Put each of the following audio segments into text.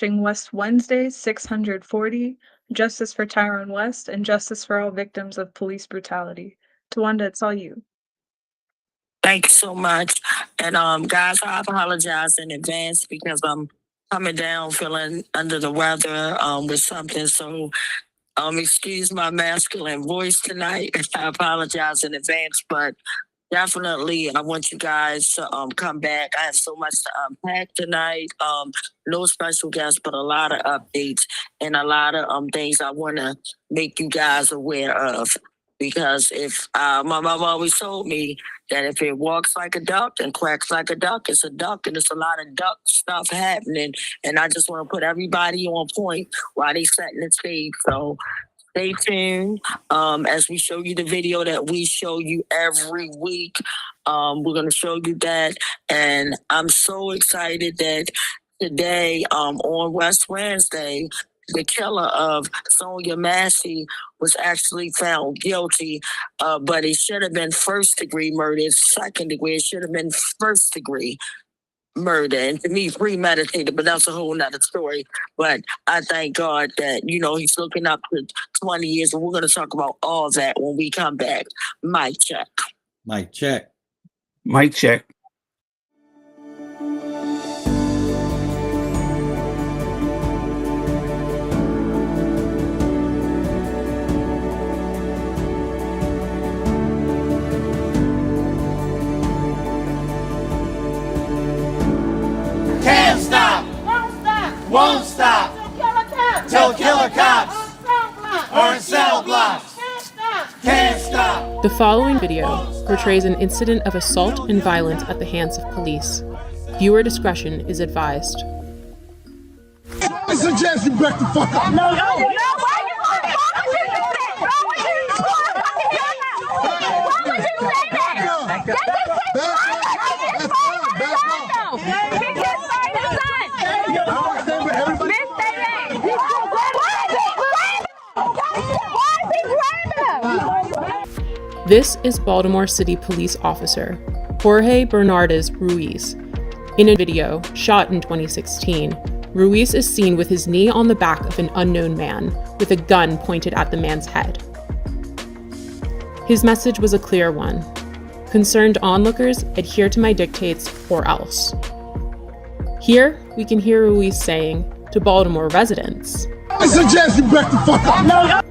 Watching West Wednesday 640, Justice for Tyrone West and Justice for all victims of police brutality. Tawanda, it's all you. Thank you so much. And guys, I apologize in advance because I'm coming down feeling under the weather with something. So excuse my masculine voice tonight. I apologize in advance, but definitely I want you guys to come back. I have so much to unpack tonight. No special guests, but a lot of updates and a lot of things I want to make you guys aware of. Because if my mom always told me that if it walks like a duck and quacks like a duck, it's a duck, and it's a lot of duck stuff happening. And I just want to put everybody on point while they setting the stage. So stay tuned as we show you the video that we show you every week. We're going to show you that. And I'm so excited that today on West Wednesday, the killer of Sonia Massey was actually found guilty, but it should have been first-degree murder. It's second-degree. It should have been first-degree murder. And to me, premeditated, but that's a whole nother story. But I thank God that, he's looking up to 20 years, and we're going to talk about all that when we come back. Mic check. Mic check. Mic check. Can't stop, won't stop, till killer cops are in cell blocks. Can't stop. The following video portrays an incident of assault and violence at the hands of police. Viewer discretion is advised. I suggest you back the fuck up. No, why you want to fuck with you? Why would you say that? This is Baltimore City Police Officer Jorge Bernardes Ruiz. In a video shot in 2016, Ruiz is seen with his knee on the back of an unknown man with a gun pointed at the man's head. His message was a clear one. Concerned onlookers, adhere to my dictates or else. Here, we can hear Ruiz saying to Baltimore residents, I suggest you back the fuck up.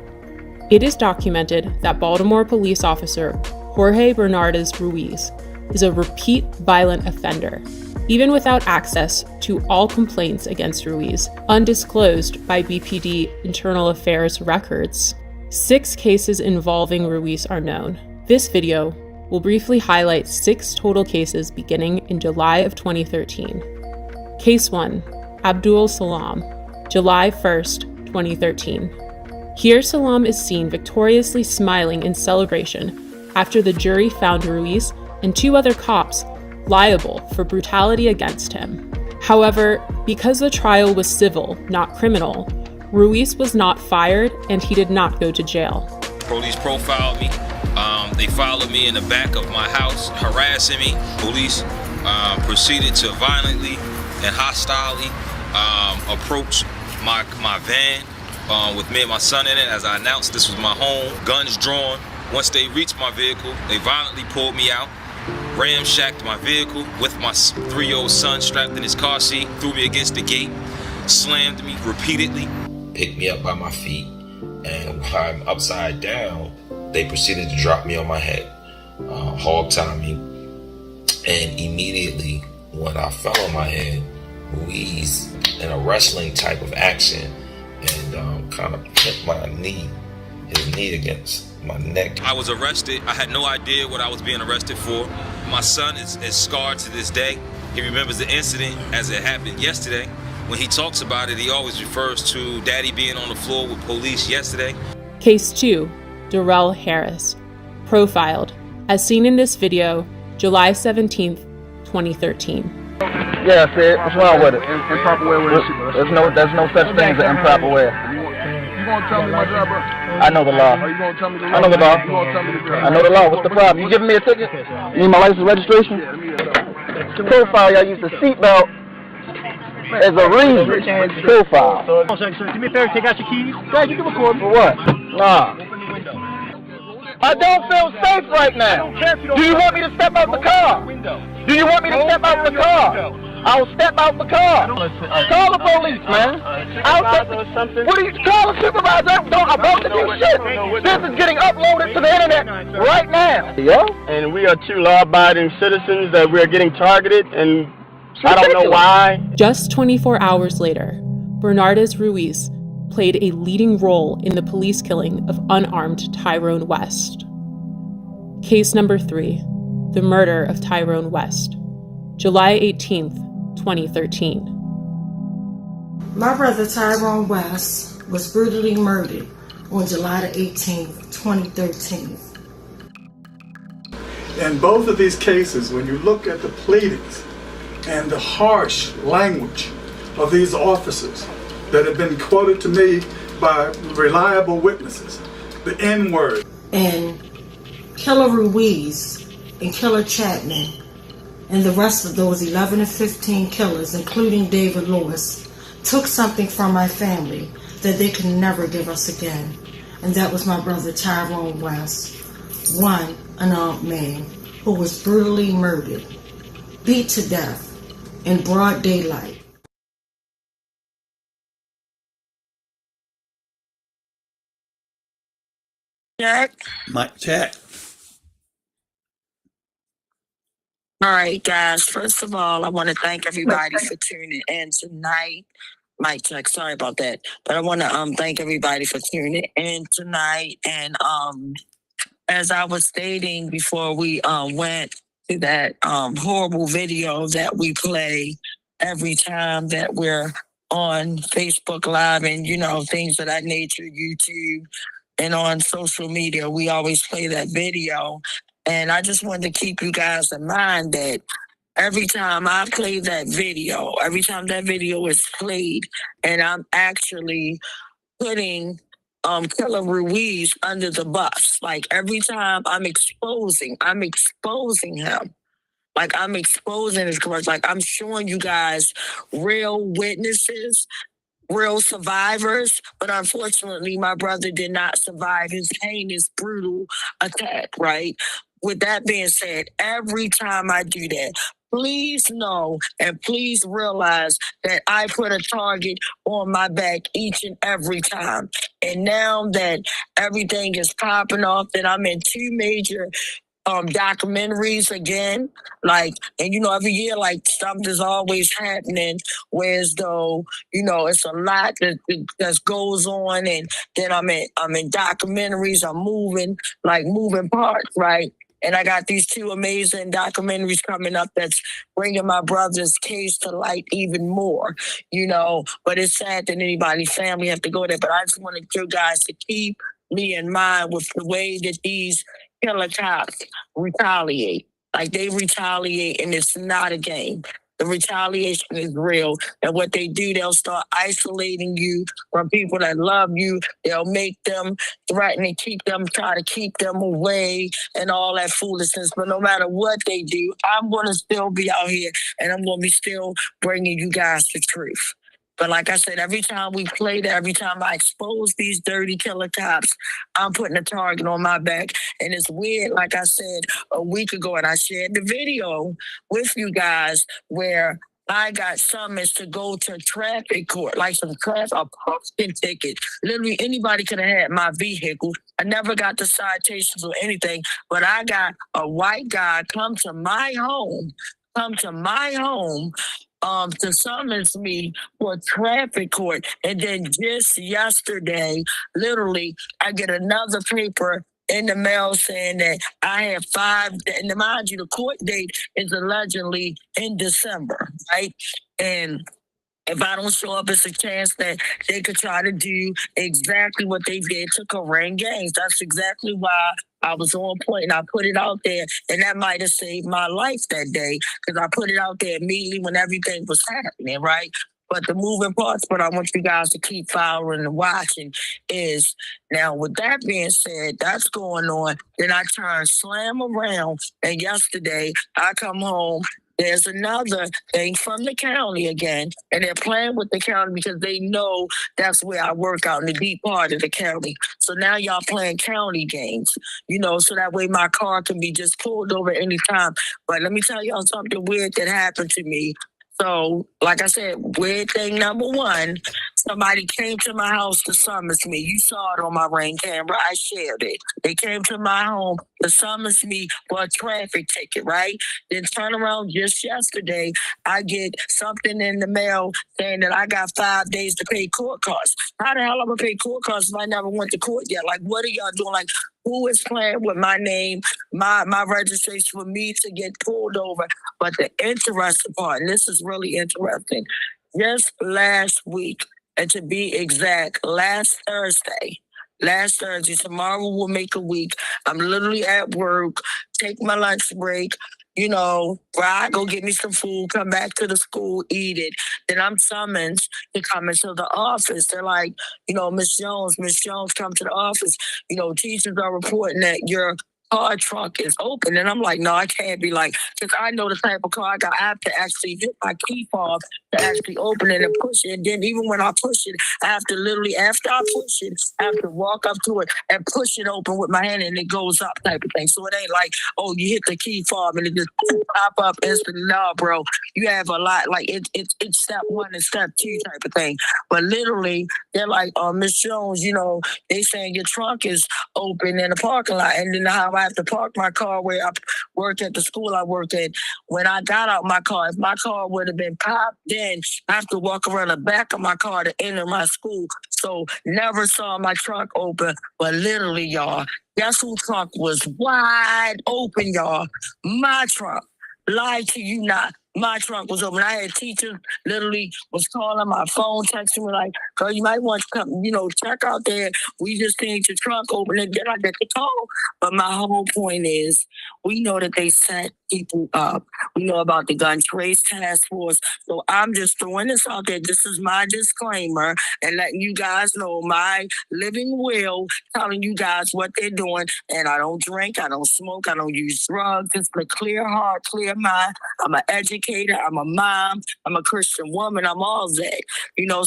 It is documented that Baltimore police officer Jorge Bernardes Ruiz is a repeat violent offender, even without access to all complaints against Ruiz, undisclosed by BPD Internal Affairs records. 6 cases involving Ruiz are known. This video will briefly highlight 6 total cases beginning in July of 2013. Case 1, Abdul Salam, July 1st, 2013. Here Salam is seen victoriously smiling in celebration after the jury found Ruiz and 2 other cops liable for brutality against him. However, because the trial was civil, not criminal, Ruiz was not fired and he did not go to jail. Police profiled me. They followed me in the back of my house, harassing me. Police proceeded to violently and hostilely approach my van with me and my son in it. As I announced, this was my home, guns drawn. Once they reached my vehicle, they violently pulled me out, ramshacked my vehicle with my 3-year-old son strapped in his car seat, threw me against the gate, slammed me repeatedly. Picked me up by my feet, and while I'm upside down, they proceeded to drop me on my head, hog tie me, and immediately when I fell on my head, Ruiz, in a wrestling type of action, and kind of hit his knee against my neck. I was arrested. I had no idea what I was being arrested for. My son is scarred to this day. He remembers the incident as it happened yesterday. When he talks about it, he always refers to Daddy being on the floor with police yesterday. Case 2, Darrell Harris, profiled, as seen in this video, July 17th, 2013. Yeah, I said, what's wrong with it? Improper way with it. There's no such thing as an improper way. You gonna tell me my job, bro? I know the law. Are you gonna tell me the law? I know the law. You gonna tell me the job? I know the law. What's the problem? You giving me a ticket? You need my license registration? Yeah, let me get it. Profile, y'all use the seatbelt. There's a reason. Profile. Do me a favor, take out your keys. Yeah, you can record me. For what? Nah. I don't feel safe right now. Do you want me to step out the car? Do you want me to step out the car? I'll step out the car. Call the police, man. What do you call a supervisor? I'm about to do shit. This is getting uploaded to the internet right now. Yeah? And we are two law-abiding citizens that we are getting targeted, and I don't know why. Just 24 hours later, Bernardez Ruiz played a leading role in the police killing of unarmed Tyrone West. Case number 3, the murder of Tyrone West, July 18th, 2013. My brother Tyrone West was brutally murdered on July the 18th, 2013. In both of these cases, when you look at the pleadings and the harsh language of these officers that have been quoted to me by reliable witnesses, the N-word. And Killer Ruiz and Killer Chapman and the rest of those 11 to 15 killers, including David Lewis, took something from my family that they could never give us again. And that was my brother Tyrone West, one unarmed man who was brutally murdered, beat to death in broad daylight. Check. Mic check. All right, guys. First of all, I want to thank everybody for tuning in tonight. Mic check. Sorry about that, but I want to thank everybody for tuning in tonight. And as I was stating before we went to that horrible video that we play every time that we're on Facebook Live and things of that nature, YouTube, and on social media, we always play that video. And I just wanted to keep you guys in mind that every time I play that video, every time that video is played, and I'm actually putting Killer Ruiz under the bus. Like every time I'm exposing him. Like I'm exposing his correct. Like I'm showing you guys real witnesses, real survivors, but unfortunately my brother did not survive his heinous, brutal attack, right? With that being said, every time I do that, please know and please realize that I put a target on my back each and every time. And now that everything is popping off, that I'm in 2 major documentaries again, and every year something's always happening, whereas though it's a lot that goes on, and then I'm in documentaries, I'm moving parts, right? And I got these 2 amazing documentaries coming up that's bringing my brother's case to light even more, but it's sad that anybody's family have to go there. But I just wanted you guys to keep me in mind with the way that these killer cops retaliate. Like they retaliate, and it's not a game. The retaliation is real. And what they do, they'll start isolating you from people that love you. They'll make them threaten and try to keep them away and all that foolishness. But no matter what they do, I'm going to still be out here, and I'm going to be still bringing you guys the truth. But like I said, every time we play that, every time I expose these dirty killer cops, I'm putting a target on my back. And it's weird, like I said a week ago, and I shared the video with you guys where I got summons to go to traffic court, like a parking ticket. Literally anybody could have had my vehicle. I never got the citations or anything, but I got a white guy come to my home to summons me for traffic court. And then just yesterday, literally, I get another paper in the mail saying that I have 5, and mind you, the court date is allegedly in December, right? And if I don't show up, it's a chance that they could try to do exactly what they did to Corinne Gaines. That's exactly why I was on point, and I put it out there, and that might have saved my life that day, because I put it out there immediately when everything was happening, right? But the moving parts, but I want you guys to keep following and watching is, now with that being said, that's going on. Then I turn slam around, and yesterday I come home there's another thing from the county again, and they're playing with the county because they know that's where I work out in the deep part of the county. So now y'all playing county games, so that way my car can be just pulled over anytime. But let me tell y'all something weird that happened to me. So, like I said, weird thing number one, somebody came to my house to summons me. You saw it on my Ring camera. I shared it. They came to my home to summons me for a traffic ticket, right? Then turn around just yesterday, I get something in the mail saying that I got 5 days to pay court costs. How the hell am I gonna pay court costs if I never went to court yet? Like, what are y'all doing? Like, who is playing with my name, my registration for me to get pulled over? But the interesting part, and this is really interesting, just last week, and to be exact, last Thursday, tomorrow will make a week. I'm literally at work, take my lunch break, ride, go get me some food, come back to the school, eat it. Then I'm summoned to come into the office. They're like, Miss Jones, come to the office. Teachers are reporting that your car trunk is open. And I'm like, no, I can't be like, because I know the type of car I got. I have to actually hit my key fob to actually open it and push it. And then even when I push it, I have to literally, after I push it, I have to walk up to it and push it open with my hand and it goes up type of thing. So it ain't like, oh, you hit the key fob and it just pop up instantly. No, bro, you have a lot, like it's step one and step two type of thing. But literally, they're like, Miss Jones, they saying your trunk is open in the parking lot. And then how I have to park my car where I work at the school I work at. When I got out my car, if my car would have been popped in, I have to walk around the back of my car to enter my school. So never saw my trunk open. But literally, y'all, guess whose trunk was wide open, y'all? My trunk. Lie to you not. My trunk was open. I had teachers literally was calling my phone, texting me like, girl, you might want to come, check out there. We just need your trunk open. And then I get the call. But my whole point is, we know that they set people up. We know about the gun trace task force. So I'm just throwing this out there. This is my disclaimer and letting you guys know my living will, telling you guys what they're doing. And I don't drink, I don't smoke, I don't use drugs. It's a clear heart, clear mind. I'm an educator, I'm a mom, I'm a Christian woman, I'm all that.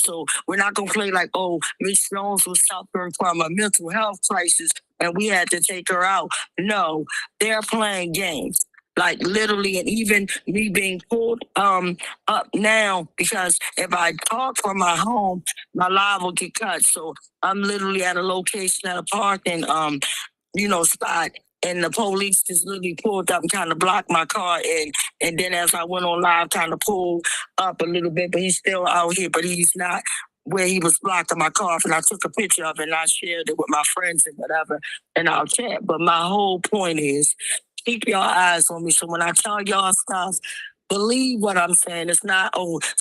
So we're not going to play like, oh, Miss Jones was suffering from a mental health crisis and we had to take her out. No, they're playing games. Like literally, and even me being pulled up now, because if I talk from my home, my live will get cut. So I'm literally at a location at a parking spot. And the police just literally pulled up and kind of blocked my car. And then as I went on live, kind of pulled up a little bit, but he's still out here, but he's not where he was blocking my car. And I took a picture of it and I shared it with my friends and whatever in our chat. But my whole point is, keep your eyes on me. So when I tell y'all stuff, believe what I'm saying. It's not,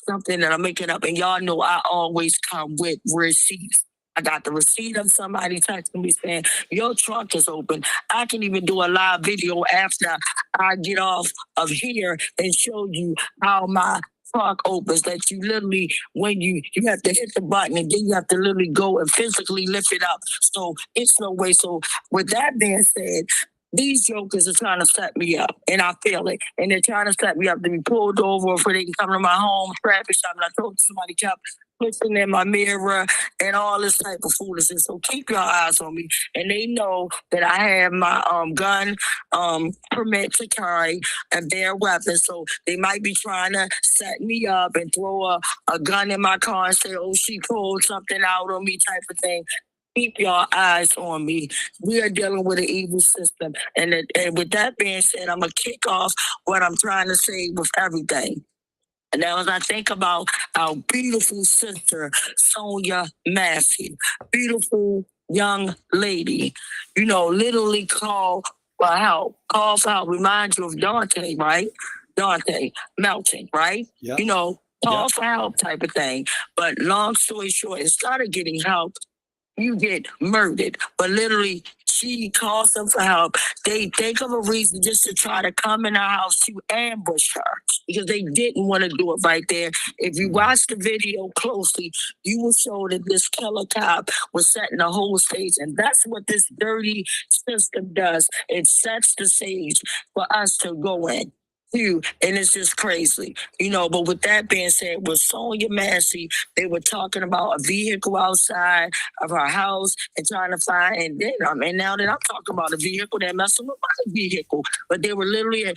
something that I'm making up. And y'all know I always come with receipts. I got the receipt of somebody texting me saying, your trunk is open. I can even do a live video after I get off of here and show you how my trunk opens, that you literally, when you have to hit the button and then you have to literally go and physically lift it up. So it's no way. So with that being said, these jokers are trying to set me up, and I feel it. And they're trying to set me up to be pulled over so they can come to my home, traffic stop. And I told somebody kept pushing in my mirror and all this type of foolishness. So keep your eyes on me. And they know that I have my gun permit to carry and bear weapons. So they might be trying to set me up and throw a gun in my car and say, oh, she pulled something out on me type of thing. Keep your eyes on me. We are dealing with an evil system. And with that being said, I'm going to kick off what I'm trying to say with everything. And now as I think about our beautiful sister, Sonia Massey, beautiful young lady, literally call for help. Call for help. Remind you of Dante, right? Dante Melton, right? Yep. Call for help type of thing. But long story short, instead of getting help, you get murdered. But literally, she calls them for help. They think of a reason just to try to come in our house to ambush her because they didn't want to do it right there. If you watch the video closely, you will show that this killer cop was setting the whole stage. And that's what this dirty system does. It sets the stage for us to go in. too, and it's just crazy, But with that being said, with Sonia Massey, they were talking about a vehicle outside of her house and trying to find, and now that I'm talking about a vehicle, they're messing with my vehicle. But they were literally,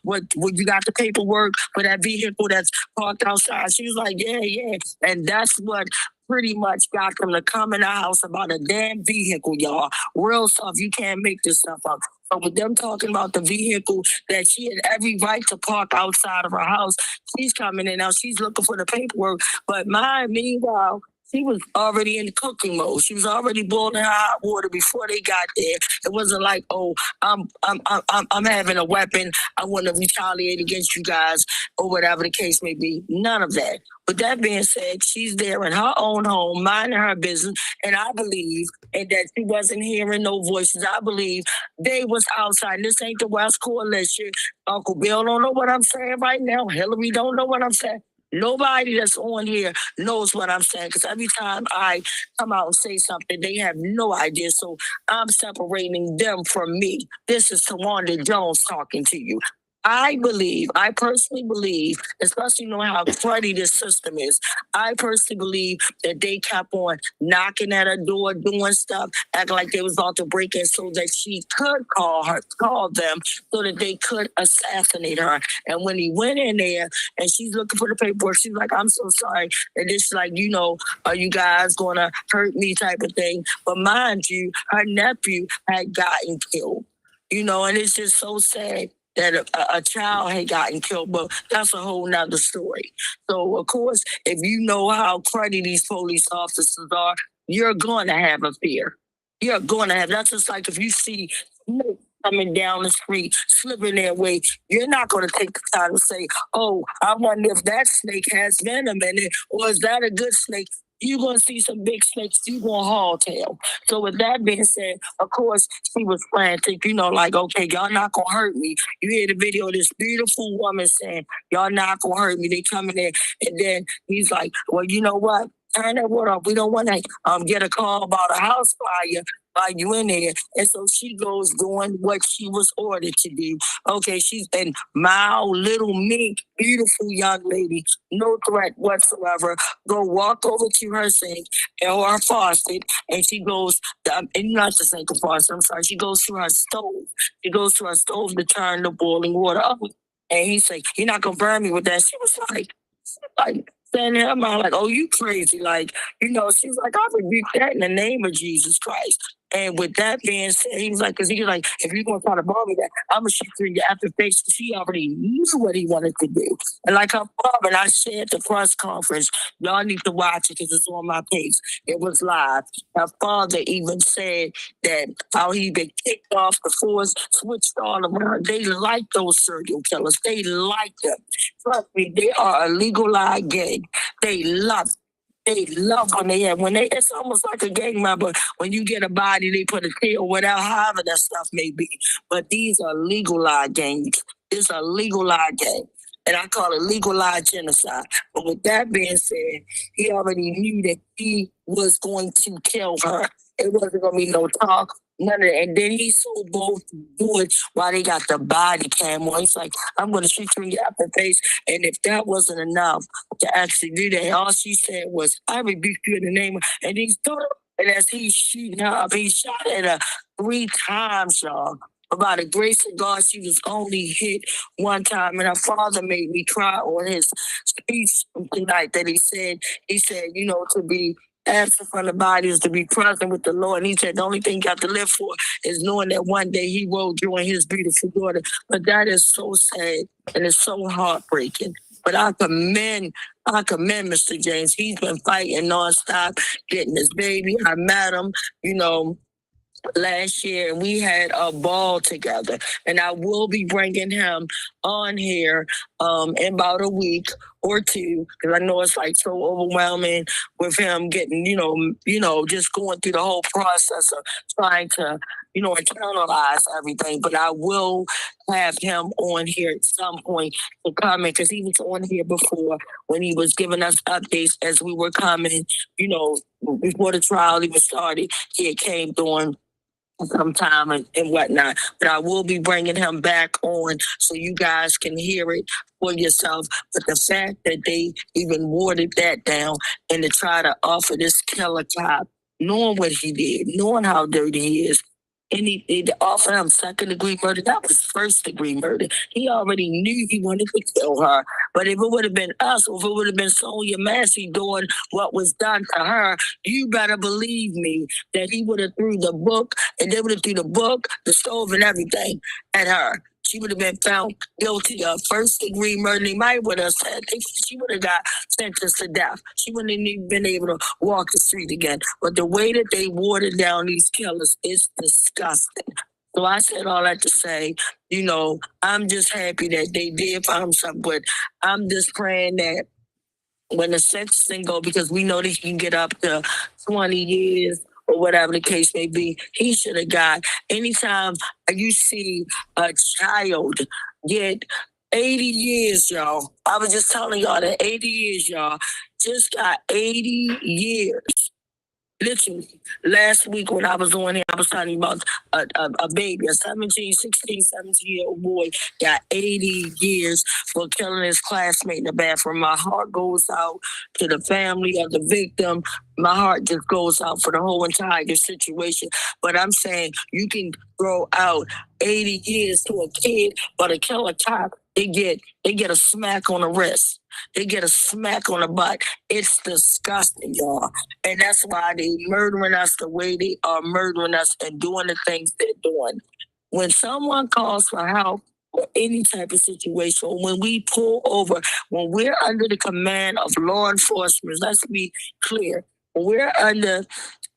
what you got the paperwork for that vehicle that's parked outside? She was like, yeah, and that's what pretty much got them to come in the house about a damn vehicle, y'all. Real stuff. You can't make this stuff up. So with them talking about the vehicle that she had every right to park outside of her house, she's coming in now. She's looking for the paperwork. But meanwhile, she was already in cooking mode. She was already boiling her hot water before they got there. It wasn't like, oh, I'm having a weapon. I want to retaliate against you guys or whatever the case may be. None of that. With that being said, she's there in her own home, minding her business, and I believe that she wasn't hearing no voices. I believe they was outside. This ain't the West Coalition. Uncle Bill don't know what I'm saying right now. Hillary don't know what I'm saying. Nobody that's on here knows what I'm saying, because every time I come out and say something, they have no idea. So I'm separating them from me. This is Tawanda Jones talking to you. I personally believe, especially knowing how cruddy this system is, I personally believe that they kept on knocking at her door, doing stuff, acting like they was about to break in so that she could call them so that they could assassinate her. And when he went in there and she's looking for the paperwork, she's like, I'm so sorry. And it's like, are you guys going to hurt me type of thing? But mind you, her nephew had gotten killed, and it's just so sad that a child had gotten killed, but that's a whole nother story. So, of course, if you know how cruddy these police officers are, you're going to have a fear. You're going to have, that's just like if you see smoke coming down the street, slipping their way, you're not going to take the time to say, oh, I wonder if that snake has venom in it, or is that a good snake? You're going to see some big snakes, you're going to haul tail. So with that being said, of course, she was frantic, like, okay, y'all not going to hurt me. You hear the video of this beautiful woman saying, y'all not going to hurt me. They come in there, and then he's like, well, you know what? Turn that water off. We don't want to get a call about a house fire while you in there. And so she goes doing what she was ordered to do. Okay, she's a mild, little, meek, beautiful young lady, no threat whatsoever. Go walk over to her sink or her faucet, and she goes, and not the sink or faucet, I'm sorry, she goes to her stove. She goes to her stove to turn the boiling water up. And he's like, you're not going to burn me with that. She was like, saying in her mind, like, oh, you crazy. Like, she's like, I rebuke that in the name of Jesus Christ. And with that being said, he was like, if you're going to try to bother me, that I'm going to shoot you in your after face. She already knew what he wanted to do. And like her father, and I said the press conference, y'all need to watch it because it's on my page. It was live. Her father even said that how he been kicked off the force, switched all around. They like those serial killers. They like them. Trust me, they are a legalized gang. They love it's almost like a gang member. When you get a body, they put a tail, whatever, however that stuff may be. But these are legalized gangs. It's a legalized gang. And I call it legalized genocide. But with that being said, he already knew that he was going to kill her. It wasn't going to be no talk. None of that. And then he's so bold to do it while they got the body cam on. He's like, I'm going to shoot you in your upper face. And if that wasn't enough to actually do that, all she said was, I rebuke you in the name of, and he's doing it. And as he's shooting her up, he shot at her 3 times, y'all. By the grace of God, she was only hit one time. And her father made me cry on his speech tonight that he said, to be absent from the body is to be present with the Lord. And he said the only thing you got to live for is knowing that one day he will join his beautiful daughter. But that is so sad and it's so heartbreaking. But I commend Mr. James. He's been fighting nonstop, getting his baby. I met him, last year, and we had a ball together. And I will be bringing him on here in about a week or two, because I know it's like so overwhelming with him getting, just going through the whole process of trying to, internalize everything. But I will have him on here at some point to comment, because he was on here before when he was giving us updates as we were coming, before the trial even started. He came doing sometime and whatnot. But I will be bringing him back on so you guys can hear it for yourself. But the fact that they even watered that down and to try to offer this killer cop, knowing what he did, knowing how dirty he is, and they offer him second-degree murder. That was first-degree murder. He already knew he wanted to kill her. But if it would have been us, or if it would have been Sonia Massey doing what was done to her, you better believe me that he would have threw the book, and they would have threw the book, the stove, and everything at her. She would have been found guilty of first-degree murder. They might would have said she would have got sentenced to death. She wouldn't have even been able to walk the street again. But the way that they watered down these killers is disgusting. So I said all that to say, you know, I'm just happy that they did find something, but I'm just praying that when the sentencing go, because we know that he can get up to 20 years or whatever the case may be, he should have got, anytime you see a child get 80 years, y'all. I was just telling y'all that 80 years, y'all, just got 80 years. Literally, last week when I was on here, I was talking about a baby, a 17-year-old boy got 80 years for killing his classmate in the bathroom. My heart goes out to the family of the victim. My heart just goes out for the whole entire situation. But I'm saying you can throw out 80 years to a kid, but a killer cop, they get a smack on the wrist. They get a smack on the butt. It's disgusting, y'all. And that's why they murdering us the way they are murdering us and doing the things they're doing. When someone calls for help or any type of situation, when we pull over, when we're under the command of law enforcement, let's be clear, when we're under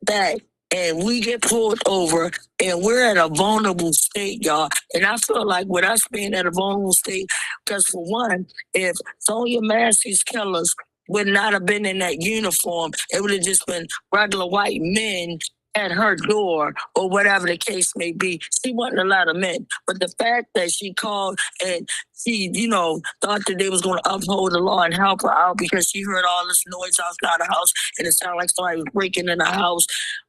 that and we get pulled over and we're at a vulnerable state, y'all. And I feel like with us being at a vulnerable state, because for one, if Sonia Massey's killers would not have been in that uniform, it would have just been regular white men at her door or whatever the case may be. She wasn't a lot of men. But the fact that she called and she, you know, thought that they was going to uphold the law and help her out because she heard all this noise outside the house and it sounded like somebody was breaking in the house.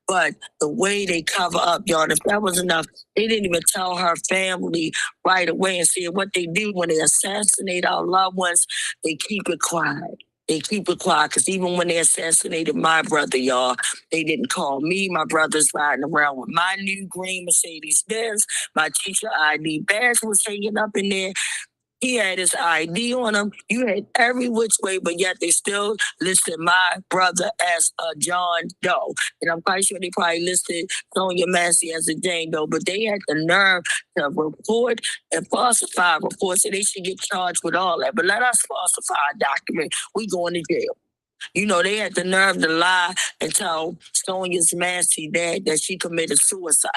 But the way they cover up, y'all, if that was enough, they didn't even tell her family right away. And see what they do when they assassinate our loved ones, they keep it quiet. They keep it quiet, because even when they assassinated my brother, y'all, they didn't call me. My brother's riding around with my new green Mercedes-Benz. My teacher ID badge was hanging up in there. He had his ID on him. You had every which way, but yet they still listed my brother as a John Doe. And I'm quite sure they probably listed Sonia Massey as a Jane Doe, but they had the nerve to report and falsify reports, and they should get charged with all that. But let us falsify a document. We going to jail. You know, they had the nerve to lie and tell Sonia Massey that she committed suicide.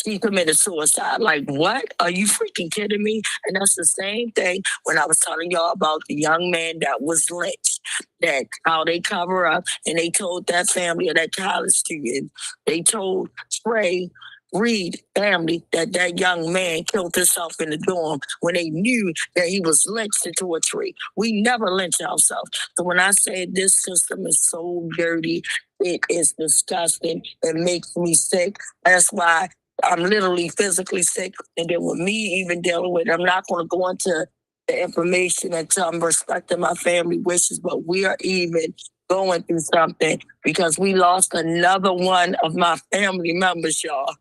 She committed suicide. Like, what? Are you freaking kidding me? And that's the same thing when I was telling y'all about the young man that was lynched, that how they cover up, and they told that family of that college student, they told Trey Reed family that young man killed himself in the dorm when they knew that he was lynched into a tree. We never lynch ourselves. So when I say this system is so dirty, it is disgusting. It makes me sick. That's why I'm literally physically sick. And then with me even dealing with it, I'm not going to go into the information until I'm respecting my family wishes, but we are even going through something because we lost another one of my family members, y'all.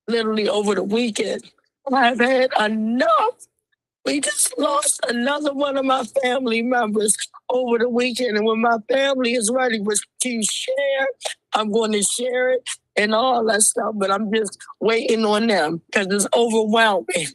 Literally over the weekend, I've had enough. We just lost another one of my family members over the weekend. And when my family is ready to share, I'm going to share it and all that stuff. But I'm just waiting on them because it's overwhelming.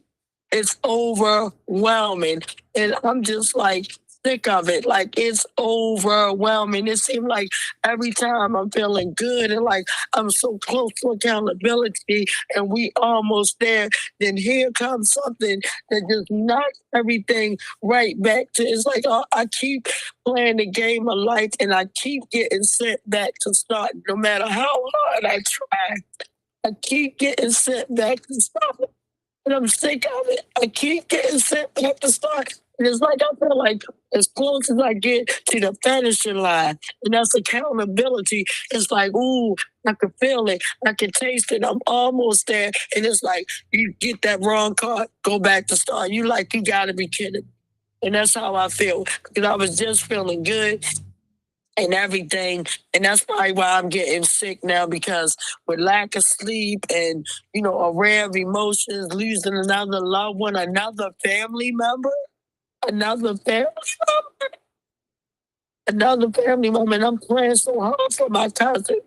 It's overwhelming. And I'm just like sick of it. Like, it's overwhelming. It seems like every time I'm feeling good and like I'm so close to accountability and we almost there, then here comes something that just knocks everything right back to, it's like, oh, I keep playing the game of life and I keep getting sent back to start no matter how hard I try. I keep getting sent back to start. And I'm sick of it. I keep getting sent back to start. And it's like I feel like as close as I get to the finishing line, and that's accountability, it's like, ooh, I can feel it, I can taste it, I'm almost there. And it's like you get that wrong card, go back to start. You like, you gotta be kidding. And that's how I feel. Because I was just feeling good and everything. And that's probably why I'm getting sick now, because with lack of sleep and, a array of emotions, losing another loved one, another family member, another family member, another family member, and I'm praying so hard for my cousin.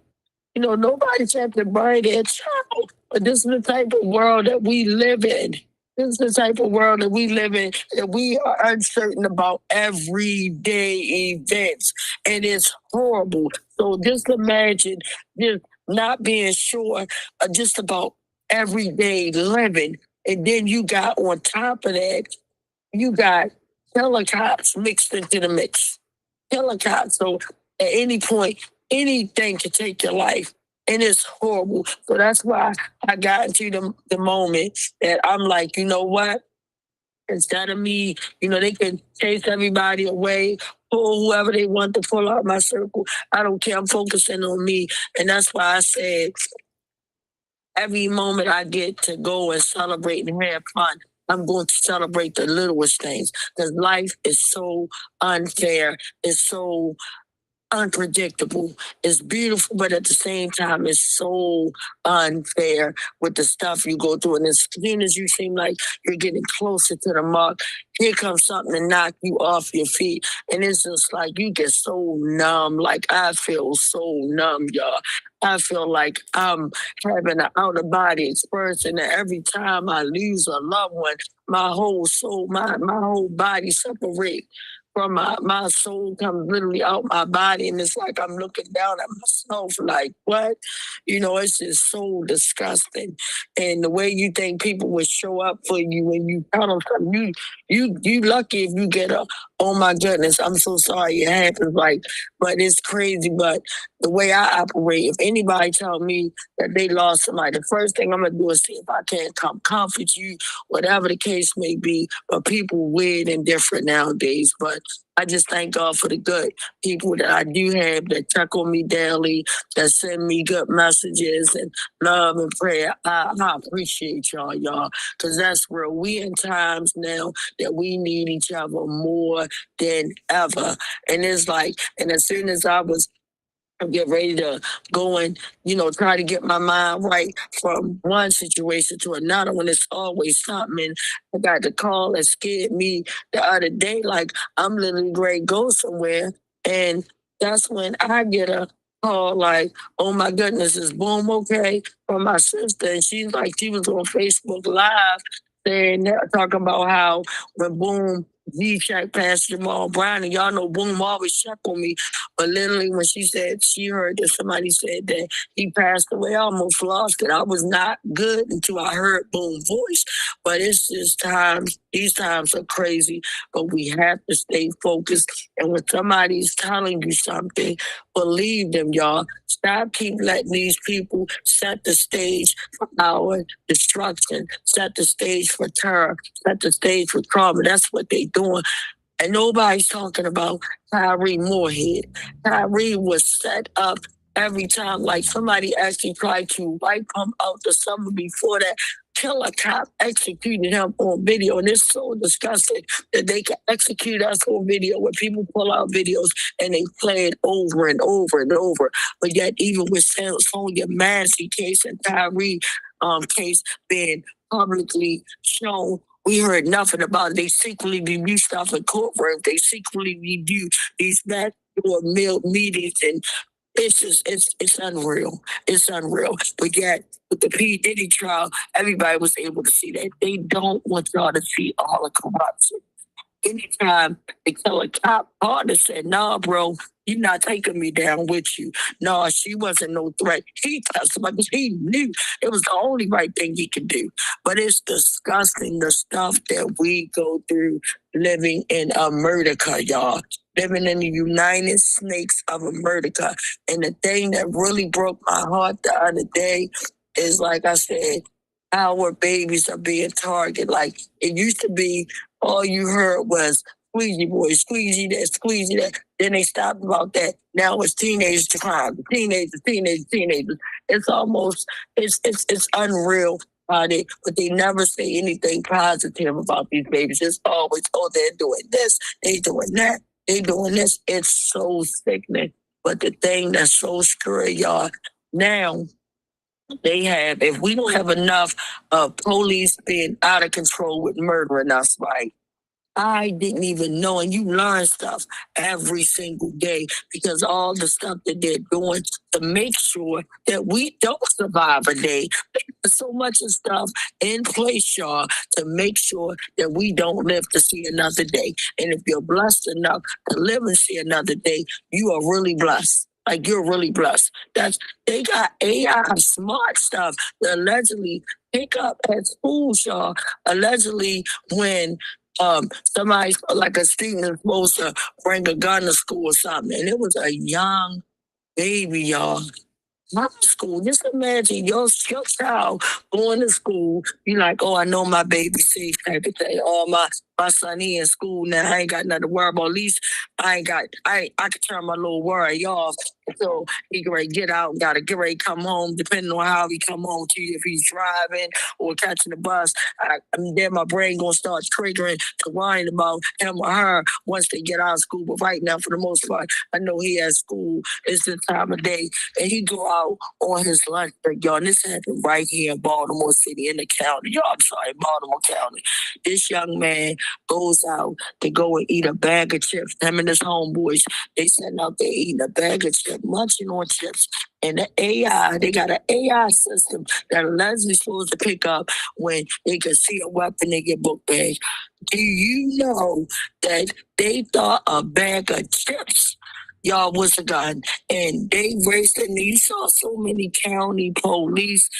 Nobody's had to bury their child, but this is the type of world that we live in. This is the type of world that we live in, that we are uncertain about everyday events, and it's horrible. So just imagine just not being sure just about everyday living, and then you got on top of that, you got helicopters mixed into the mix. Helicopters. So at any point, anything can take your life. And it's horrible. So that's why I got into the moment that I'm like, you know what? Instead of me, they can chase everybody away, pull whoever they want to pull out my circle. I don't care. I'm focusing on me. And that's why I said every moment I get to go and celebrate and have fun, I'm going to celebrate the littlest things, because life is so unfair. It's so unpredictable. It's beautiful, but at the same time, it's so unfair with the stuff you go through. And as soon as you seem like you're getting closer to the mark, here comes something to knock you off your feet. And it's just like you get so numb. Like I feel so numb, y'all. I feel like I'm having an out-of-body experience, and every time I lose a loved one, my whole soul, my whole body separates from my soul, comes literally out my body, and it's like I'm looking down at myself like, what? It's just so disgusting. And the way you think people would show up for you when you tell them something, you lucky if you get a, oh my goodness, I'm so sorry it happens, like, but it's crazy. But the way I operate, if anybody tell me that they lost somebody, the first thing I'm gonna do is see if I can't come comfort you, whatever the case may be. But people weird and different nowadays. But I just thank God for the good people that I do have that check on me daily, that send me good messages and love and prayer. I appreciate y'all, because that's real. We in times now that we need each other more than ever. And it's like, and as soon as I was get ready to go and, try to get my mind right from one situation to another, when it's always something. I got the call that scared me the other day, like I'm literally ready to go somewhere. And that's when I get a call like, oh my goodness, is Boom okay? From my sister. And she's like, she was on Facebook Live saying, talking about how when Boom G-check Pastor Jamal Brown, and y'all know Boom always check on me. But literally when she said she heard that somebody said that he passed away, I almost lost it. I was not good until I heard Boom's voice. But it's just times, these times are crazy, but we have to stay focused. And when somebody's telling you something, believe them, y'all. Stop keep letting these people set the stage for our destruction, set the stage for terror, set the stage for trauma. That's what they doing. And nobody's talking about Tyree Moorhead. Tyree was set up every time, like somebody actually tried to wipe him out the summer before that. Killer cop executed him on video, and it's so disgusting that they can execute us on video where people pull out videos and they play it over and over and over. But yet, even with Sonia Massey case and Tyree case being publicly shown, we heard nothing about it. They secretly review stuff in courtrooms. They secretly review these backdoor meetings, and it's just, it's unreal. It's unreal. But yet, with the P. Diddy trial, everybody was able to see that. They don't want y'all to see all the corruption. Anytime they tell a cop partner said, nah, bro, you're not taking me down with you. No, she wasn't no threat. He testified because he knew it was the only right thing he could do. But it's disgusting, the stuff that we go through living in America, y'all. Living in the United Snakes of America. And the thing that really broke my heart the other day is, like I said, our babies are being targeted. Like, it used to be all you heard was squeegee boy, squeegee that, squeegee that. Then they stopped about that. Now it's teenagers to crime. Teenagers. It's almost, it's unreal about it, but they never say anything positive about these babies. It's always, oh, they're doing this, they doing that, they doing this. It's so sickening. But the thing that's so scary, y'all, now they have, if we don't have enough police being out of control with murdering us, right? I didn't even know, and you learn stuff every single day because all the stuff that they're doing to make sure that we don't survive a day. There's so much of stuff in place, y'all, to make sure that we don't live to see another day. And if you're blessed enough to live and see another day, you are really blessed. Like, you're really blessed. They got AI smart stuff that allegedly pick up at schools, y'all. Allegedly, when somebody like a student is supposed to bring a gun to school or something, and it was a young baby, y'all. My school, just imagine your child going to school, be like, oh, I know my baby's safe type of thing. Oh, my son, he in school now. I ain't got nothing to worry about. At least I can turn my little worry off until he can get out and gotta get ready to come home, depending on how he come home to you, if he's driving or catching the bus. Then my brain gonna start triggering to worrying about him or her once they get out of school. But right now, for the most part, I know he at school. It's the time of day. And he go out on his lunch break, y'all. And this happened right here in Baltimore City, in the county. Y'all, I'm sorry, Baltimore County. This young man goes out to go and eat a bag of chips. Him and his homeboys, they sitting out there eating a bag of chips, munching on chips. And the AI, they got an AI system that allegedly supposed to pick up when they can see a weapon, they get book bags. Do you know that they thought a bag of chips, y'all, was a gun? And they raced it, and you saw so many county police,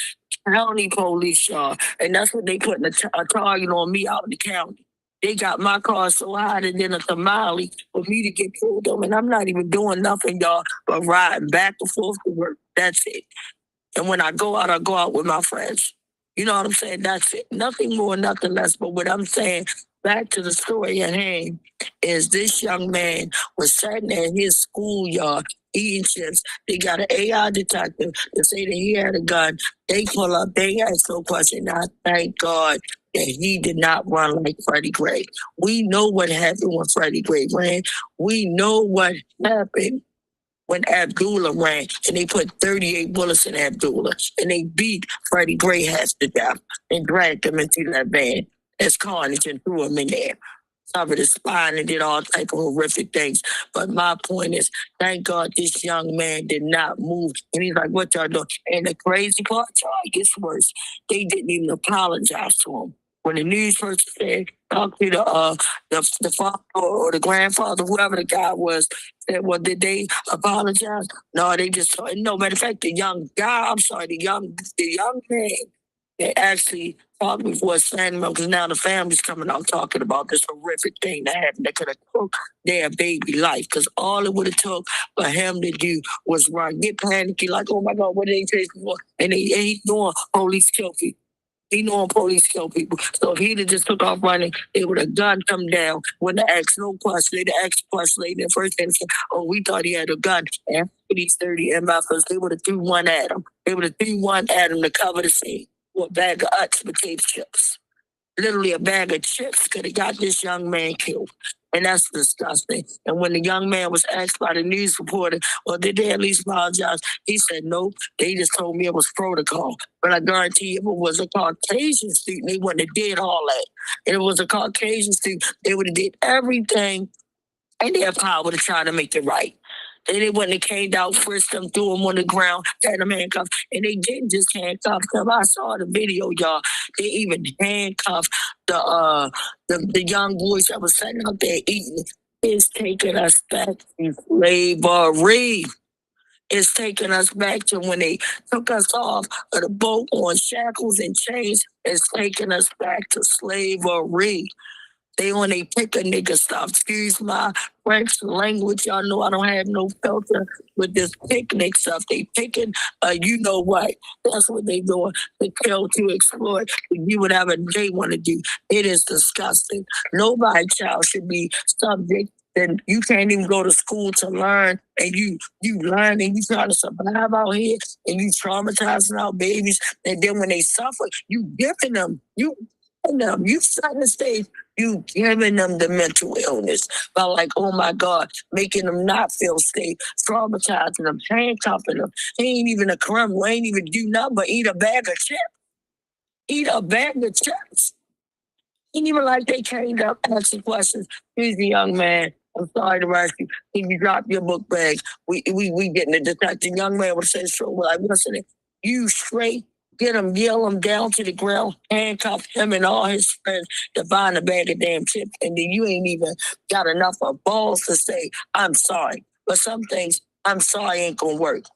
y'all. And that's what they put a target on me out in the county. They got my car so high that then a tamale for me to get pulled over. And I'm not even doing nothing, y'all, but riding back and forth to work. That's it. And when I go out with my friends. You know what I'm saying? That's it. Nothing more, nothing less. But what I'm saying, back to the story at hand, is this young man was sitting at his schoolyard eating chips. They got an AI detective to say that he had a gun. They pull up, they ask no question. I thank God that he did not run like Freddie Gray. We know what happened when Freddie Gray ran. We know what happened when Abdullah ran, and they put 38 bullets in Abdullah, and they beat Freddie Gray half to death and dragged him into that van as carnage and threw him in there. Covered his spine and did all type of horrific things. But my point is, thank God this young man did not move. And he's like, what y'all doing? And the crazy part, y'all, it gets worse. They didn't even apologize to him. When the news person said, talk to the father or the grandfather, whoever the guy was, said, well, did they apologize? No, they just, no, matter of fact, the young man that actually talked before standing up, because now the family's coming out talking about this horrific thing that happened that could have took their baby life, because all it would have took for him to do was run, get panicky, like, oh my God, what did they take for? And he's doing police kill people. He knowing police kill people. So if he'd have just took off running, they would have gun come down. Wouldn't have asked no question. They'd have asked a question later. And first they said, oh, we thought he had a gun. And these 30 MFers, they would have threw one at him. They would have threw one at him to cover the scene with a bag of Utz potato chips. Literally a bag of chips could have got this young man killed. And that's disgusting. And when the young man was asked by the news reporter, well, did they at least apologize? He said, nope. They just told me it was protocol. But I guarantee if it was a Caucasian student, they wouldn't have did all that. If it was a Caucasian student, they would have did everything in their power to try to make it right. And they wouldn't have came out, frisked them, threw them on the ground, had them handcuffed. And they didn't just handcuff them. I saw the video, y'all. They even handcuffed the young boys that was sitting out there eating. It's taking us back to slavery. It's taking us back to when they took us off of the boat on shackles and chains. It's taking us back to slavery. They on they pick a nigga stuff. Excuse my French language. Y'all know I don't have no filter with this picnic stuff. They picking, you know what? That's what they doing. To kill, to exploit, to do whatever they want to do. It is disgusting. Nobody child should be subject. Then you can't even go to school to learn, and you learn and you trying to survive out here, and you traumatizing our babies, and then when they suffer, you giving them, you setting the stage, you giving them the mental illness by like, oh my God, making them not feel safe, traumatizing them, handcuffing them. He ain't even a criminal, ain't even do nothing but eat a bag of chips. Eat a bag of chips. Ain't even like they came up asking questions. He's a young man. I'm sorry to rush you. Can you drop your book bag? We getting a detective. Young man would say, sure. Well, like, listen, you straight, get him, yell him down to the ground, handcuff him and all his friends to find a bag of damn chips. And then you ain't even got enough of balls to say, I'm sorry. But some things, I'm sorry ain't gonna work.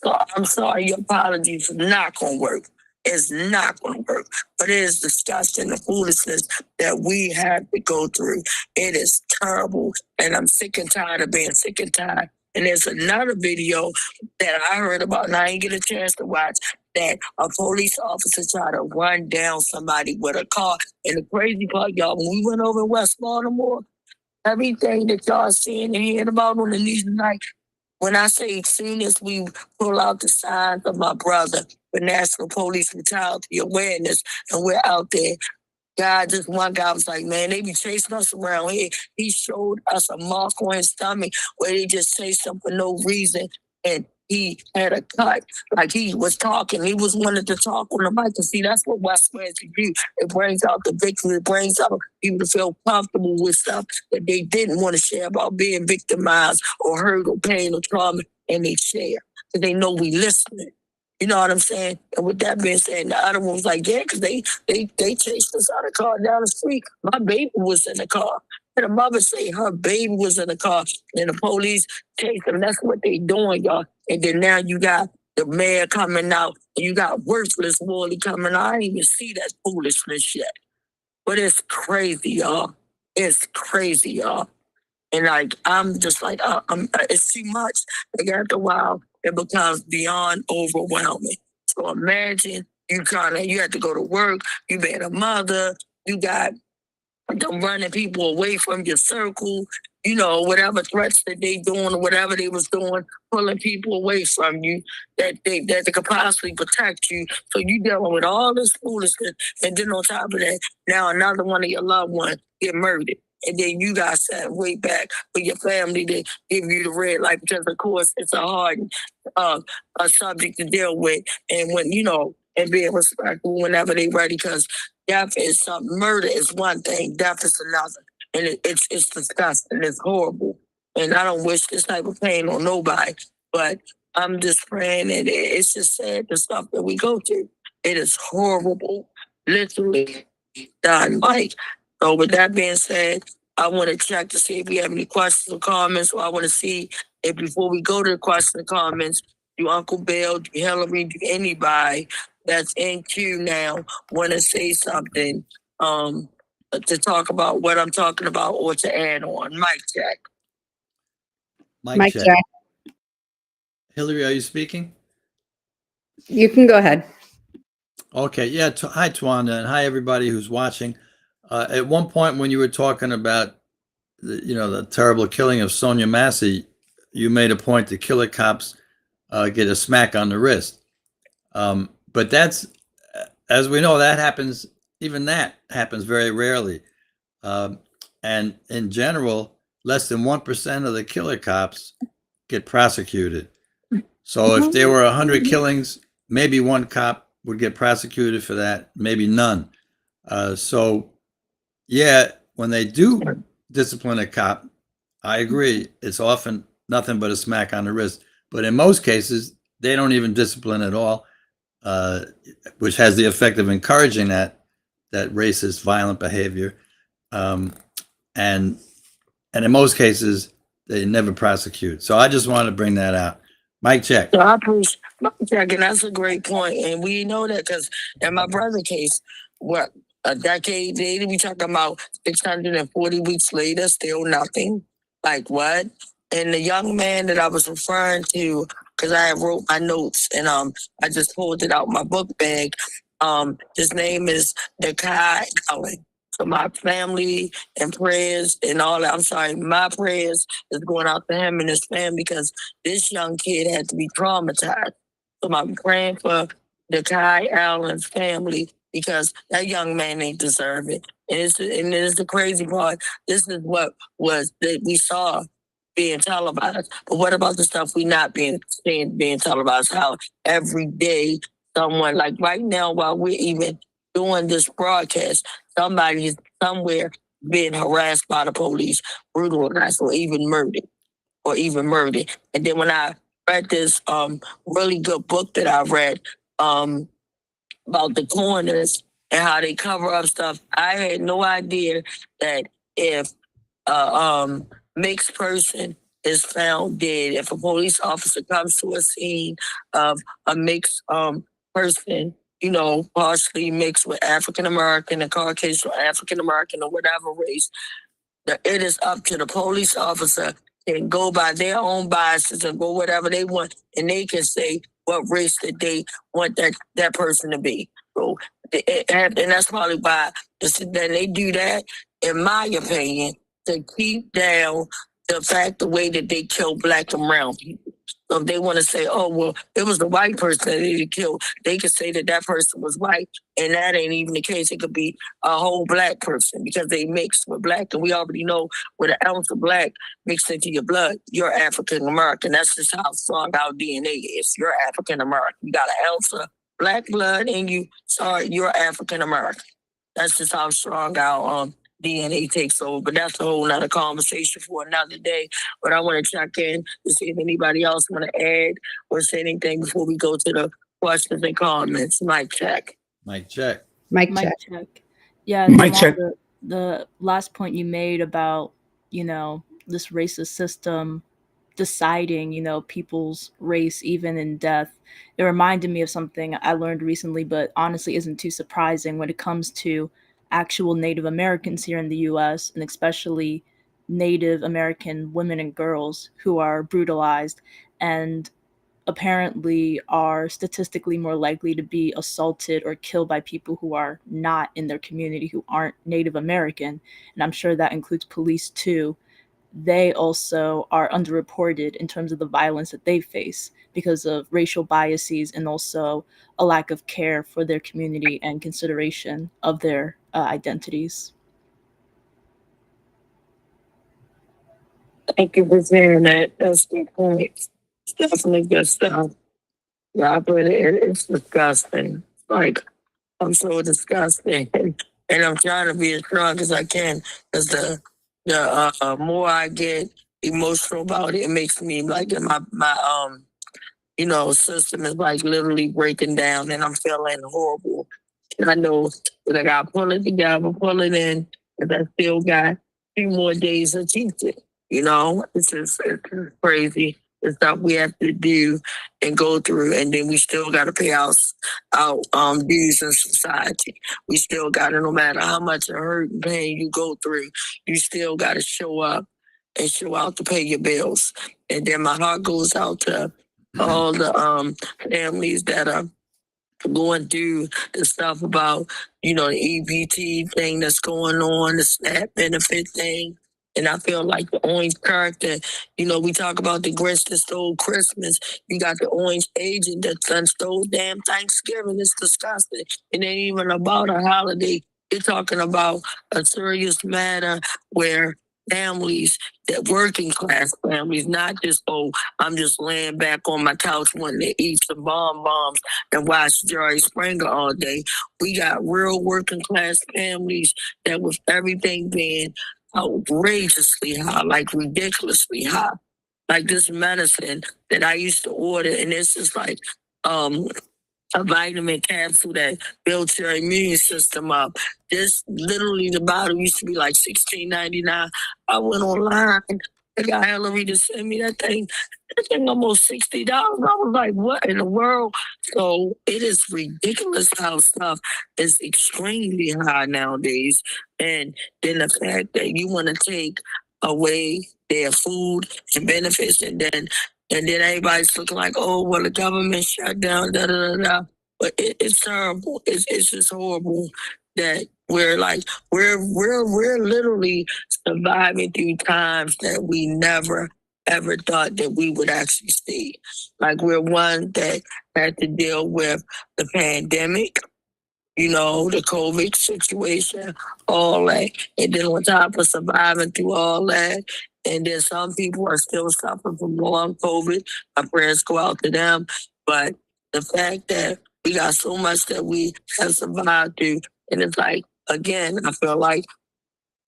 So I'm sorry, your apology is not gonna work. It's not going to work. But it is disgusting, the foolishness that we have to go through. It is terrible. And I'm sick and tired of being sick and tired. And there's another video that I heard about, and I didn't get a chance to watch, that a police officer tried to run down somebody with a car. And the crazy part, y'all, when we went over West Baltimore, everything that y'all seeing and hearing about on the news tonight, when I say soon as we pull out the signs of my brother for National Police Brutality Awareness, and we're out there, this one guy was like, man, they be chasing us around here. He showed us a mark on his stomach where they just chased him for no reason. And he had a cut, like he was talking. He was wanting to talk on the mic. And see, that's what WestWednesday do. It brings out the victims. It brings out people to feel comfortable with stuff that they didn't want to share about being victimized or hurt or pain or trauma, and they share because they know we listening. You know what I'm saying? And with that being said, the other one was like, yeah, because they chased us out of the car down the street. My baby was in the car. And the mother say her baby was in the car. And the police chased them. That's what they doing, y'all. And then now you got the mayor coming out. And you got worthless Wally coming out. I didn't even see that foolishness yet. But it's crazy, y'all. It's crazy, y'all. And like, I'm just like, it's too much. Like after a while, it becomes beyond overwhelming. So imagine you have to go to work, you being a mother, you got them running people away from your circle, you know, whatever threats that they doing or whatever they was doing, pulling people away from you that they could possibly protect you. So you dealing with all this foolishness, and then on top of that, now another one of your loved ones get murdered. And then you got sat way back for your family to give you the red light because, of course, it's a hard a subject to deal with. And when, you know, and being respectful whenever they ready, because death is something, murder is one thing, death is another. And it's disgusting, it's horrible. And I don't wish this type of pain on nobody, but I'm just praying that it's just sad, the stuff that we go through. It is horrible, literally done. Like, so with that being said, I want to check to see if we have any questions or comments. So I want to see if before we go to the questions and comments, do Uncle Bill, do Hillary, do anybody that's in queue now want to say something to talk about what I'm talking about or to add on. Mic check. Mic check. Hillary, are you speaking? You can go ahead. Okay. Yeah. Hi, Tawanda, and hi, everybody who's watching. At one point when you were talking about the terrible killing of Sonia Massey, you made a point to killer cops get a smack on the wrist. But that's, as we know, that happens very rarely. And in general, less than 1% of the killer cops get prosecuted. So if there were 100 killings, maybe one cop would get prosecuted for that, maybe none. So yeah, when they do discipline a cop, I agree, it's often nothing but a smack on the wrist. But in most cases, they don't even discipline at all, which has the effect of encouraging that racist, violent behavior. And in most cases, they never prosecute. So I just wanted to bring that out. Mic check. So I appreciate mic check, and that's a great point. And we know that because in my brother's case, what a decade later, we talking about 640 weeks later, still nothing. Like what? And the young man that I was referring to, because I wrote my notes and I just pulled it out my book bag. His name is Nakai Allen. So my family and prayers and all that. I'm sorry, my prayers is going out to him and his family because this young kid had to be traumatized. So I'm praying for Nakai Allen's family because that young man ain't deserve it. And it's the crazy part. This is what was that we saw being televised. But what about the stuff we not being televised? How every day someone, like right now while we're even doing this broadcast, somebody's somewhere being harassed by the police, brutalized, or even murdered. And then when I read this really good book that I read, about the coroners and how they cover up stuff. I had no idea that if a mixed person is found dead, if a police officer comes to a scene of a mixed person, partially mixed with African American, a Caucasian, African American, or whatever race, it is up to the police officer and go by their own biases and go whatever they want, and they can say what race that they want that person to be. So, and that's probably why they do that, in my opinion, to keep down the way that they kill Black and brown people. So if they want to say, oh, well, it was the white person that they killed, they could say that person was white, and that ain't even the case. It could be a whole Black person because they mixed with Black, and we already know with an ounce of Black mixed into your blood, you're African American. That's just how strong our DNA is. You're African American. You got an ounce of Black blood in you. Sorry, you're African American. That's just how strong our DNA takes over. But that's a whole nother conversation for another day. But I want to check in to see if anybody else want to add or say anything before we go to the questions and comments. Mic check. Mic check. Mic check. Yeah, Mic check. The last point you made about, this racist system deciding, people's race even in death. It reminded me of something I learned recently, but honestly isn't too surprising when it comes to actual Native Americans here in the US, and especially Native American women and girls who are brutalized and apparently are statistically more likely to be assaulted or killed by people who are not in their community, who aren't Native American. And I'm sure that includes police too. They also are underreported in terms of the violence that they face because of racial biases and also a lack of care for their community and consideration of their identities. Thank you for sharing that. That's good point. It's definitely good stuff. Yeah, but it's disgusting. Like, I'm so disgusting. And I'm trying to be as strong as I can because the more I get emotional about it, it makes me like my system is like literally breaking down and I'm feeling horrible. And I know that I got to pull it together, pull it in, because I still got 2 more days to teach it. It's just crazy. The stuff we have to do and go through, and then we still got to pay our dues in society. We still got to, no matter how much hurt and pain you go through, you still got to show up and show out to pay your bills. And then my heart goes out to all the families that are going through the stuff about, the EBT thing that's going on, the SNAP benefit thing. And I feel like the orange character, we talk about the Grinch that stole Christmas. You got the orange agent that done stole damn Thanksgiving. It's disgusting. It ain't even about a holiday. You're talking about a serious matter where families, that working class families, not just, I'm just laying back on my couch wanting to eat some bonbons and watch Jerry Springer all day. We got real working class families that with everything being outrageously high, like ridiculously high. Like this medicine that I used to order, and it's just like a vitamin capsule that builds your immune system up. This literally, the bottle used to be like $16.99. I went online I got Hillary to send me that thing. That thing almost $60. I was like, what in the world? So it is ridiculous how stuff is extremely high nowadays. And then the fact that you want to take away their food and benefits, and then everybody's looking like, oh, well, the government shut down, da da da da. But it's terrible. It's just horrible that we're literally surviving through times that we never ever thought that we would actually see. Like we're one that had to deal with the pandemic, the COVID situation, all that. And then on top of surviving through all that, and then some people are still suffering from long COVID. My prayers go out to them. But the fact that we got so much that we have survived through, and it's like, again, I feel like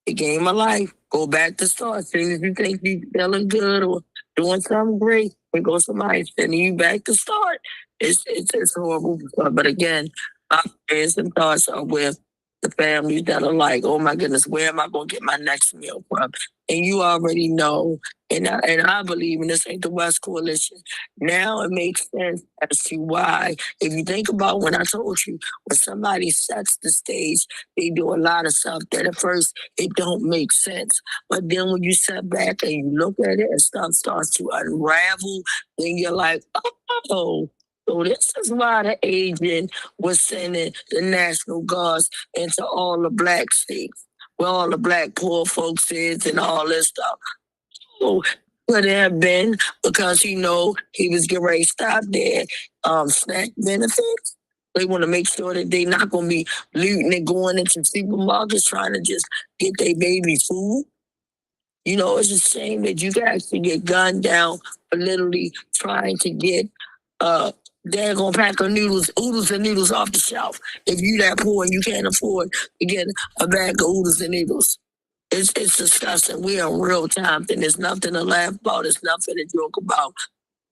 the game of life. Go back to start. As soon as you think you're feeling good or doing something great, we go somebody sending you back to start. It's horrible. But again, my prayers and thoughts are with the families that are like, oh my goodness, where am I going to get my next meal from? And you already know, and I believe, and this ain't the West Coalition, now it makes sense as to why. If you think about when I told you, when somebody sets the stage, they do a lot of stuff that at first it don't make sense. But then when you sit back and you look at it and stuff starts to unravel, then you're like, oh, so this is why the agent was sending the National Guards into all the black states, where all the black poor folks is and all this stuff. So could it have been because he was getting ready to stop their snack benefits? They want to make sure that they're not going to be looting and going into supermarkets trying to just get their baby food. It's a shame that you guys can get gunned down for literally trying to get daggone pack of oodles and noodles off the shelf. If you that poor and you can't afford to get a bag of oodles and noodles. It's disgusting. We're in real time, and there's nothing to laugh about. There's nothing to joke about.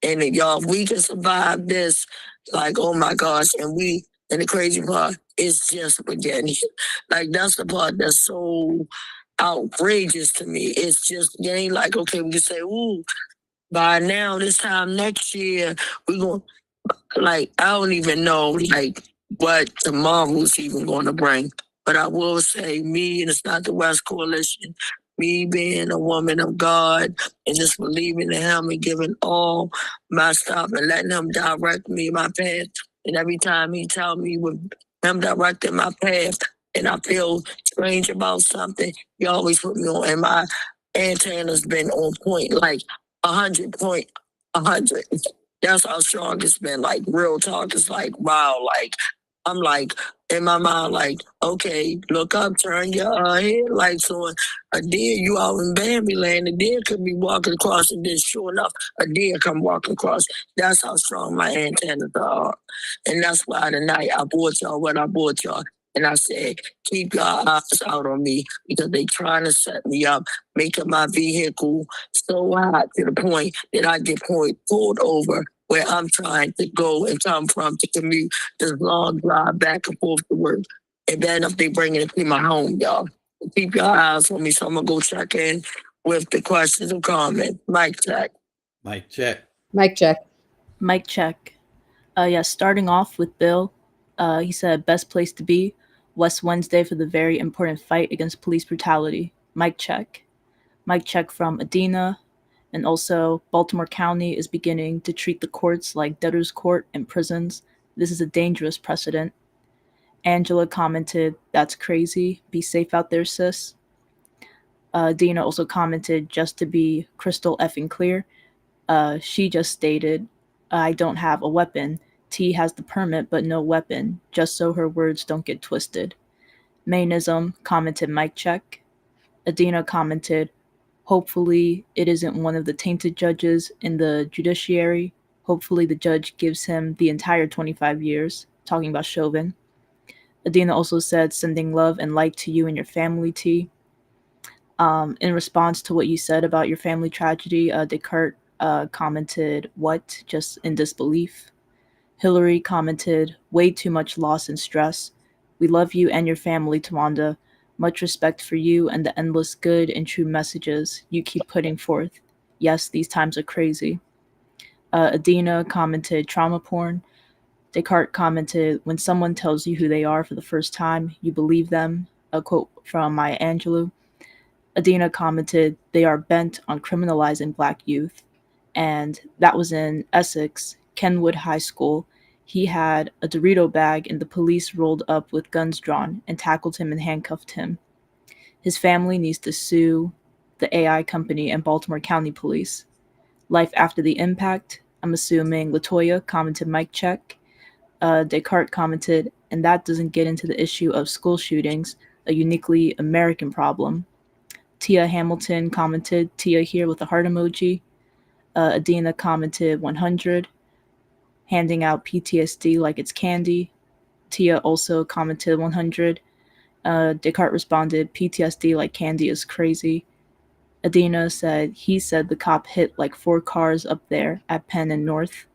And if y'all, we can survive this, like, oh my gosh, and the crazy part is just beginning. Like, that's the part that's so outrageous to me. It's just, it ain't like, okay, we can say, ooh, by now, this time next year, we're going, like, I don't even know, like, what tomorrow's even going to bring. But I will say, me, and it's not the West Coalition, me being a woman of God and just believing in Him and giving all my stuff and letting Him direct me my path. And every time He tell me with Him directing my path and I feel strange about something, He always put me on. And my antenna's been on point, like 100 point, 100. That's how strong it's been. Like, real talk. It's like, wow, like, I'm like, in my mind, like, okay, look up, turn your headlights on. A deer, you out in Bambi land, a deer could be walking across, and then sure enough, a deer come walking across. That's how strong my antennas are. And that's why tonight I bought y'all what I bought y'all. And I said, keep your eyes out on me because they trying to set me up, making my vehicle so hot to the point that I get pulled over where I'm trying to go and come from to commute this long drive back and forth to work. And then if they bring it to my home, y'all. Keep your eyes on me, so I'm going to go check in with the questions and comments. Mic check. Mic check. Mic check. Mic check. Starting off with Bill. He said, best place to be, West Wednesday for the very important fight against police brutality. Mic check. Mic check from Adina. And also, Baltimore County is beginning to treat the courts like debtors' court and prisons. This is a dangerous precedent. Angela commented, that's crazy. Be safe out there, sis. Dina also commented, just to be crystal effing clear. She just stated, I don't have a weapon. T has the permit, but no weapon, just so her words don't get twisted. Mainism commented, mic check. Adina commented, hopefully it isn't one of the tainted judges in the judiciary. Hopefully the judge gives him the entire 25 years, talking about Chauvin. Adina also said, sending love and light to you and your family, T. In response to what you said about your family tragedy, Descartes commented, what? Just in disbelief. Hillary commented, way too much loss and stress. We love you and your family, Tawanda. Much respect for you and the endless good and true messages you keep putting forth. Yes, these times are crazy. Adina commented trauma porn. Descartes commented, when someone tells you who they are for the first time, you believe them. A quote from Maya Angelou. Adina commented, they are bent on criminalizing Black youth. And that was in Essex, Kenwood High School. He had a Dorito bag and the police rolled up with guns drawn and tackled him and handcuffed him. His family needs to sue the AI company and Baltimore County Police. Life after the impact, I'm assuming Latoya commented mic check. Descartes commented, and that doesn't get into the issue of school shootings, a uniquely American problem. Tia Hamilton commented, Tia here with a heart emoji. Adina commented 100, handing out PTSD like it's candy. Tia also commented 100. Descartes responded, PTSD like candy is crazy. Adina said, he said the cop hit like 4 cars up there at Penn and North.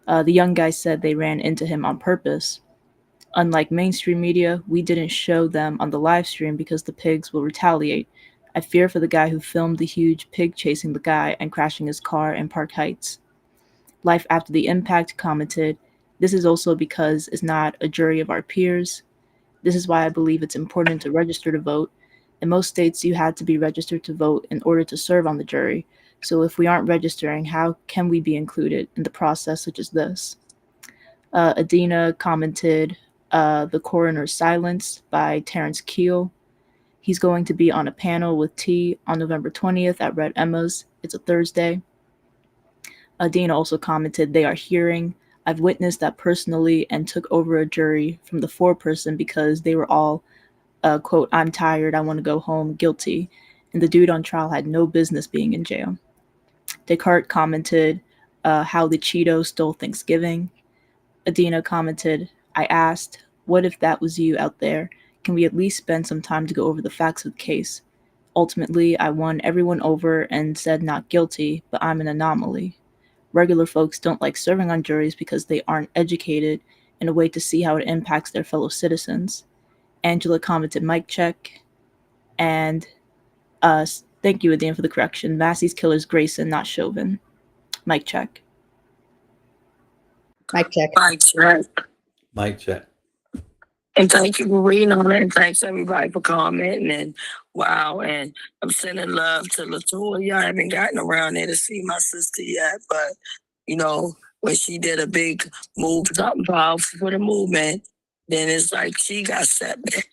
The young guy said they ran into him on purpose. Unlike mainstream media, we didn't show them on the live stream because the pigs will retaliate. I fear for the guy who filmed the huge pig chasing the guy and crashing his car in Park Heights. Life After the Impact commented, this is also because it's not a jury of our peers. This is why I believe it's important to register to vote. In most states, you had to be registered to vote in order to serve on the jury. So if we aren't registering, how can we be included in the process such as this? Adina commented, The Coroner's Silence by Terrence Keel. He's going to be on a panel with T on November 20th at Red Emma's. It's a Thursday. Adina also commented, they are hearing. I've witnessed that personally and took over a jury from the 4-person because they were all, quote, I'm tired, I want to go home, guilty. And the dude on trial had no business being in jail. Descartes commented, how the Cheeto stole Thanksgiving. Adina commented, I asked, what if that was you out there? Can we at least spend some time to go over the facts of the case? Ultimately, I won everyone over and said not guilty, but I'm an anomaly. Regular folks don't like serving on juries because they aren't educated in a way to see how it impacts their fellow citizens. Angela commented mic check. And thank you, Adina, for the correction. Massey's killer's Grayson, not Chauvin. Mic check. Mic check. Mic check. Mic check. And thank you for reading on it. And thanks everybody for commenting. And wow. And I'm sending love to Latoya. I haven't gotten around there to see my sister yet, but you know, when she did a big move, something powerful for the movement, then it's like she got set back,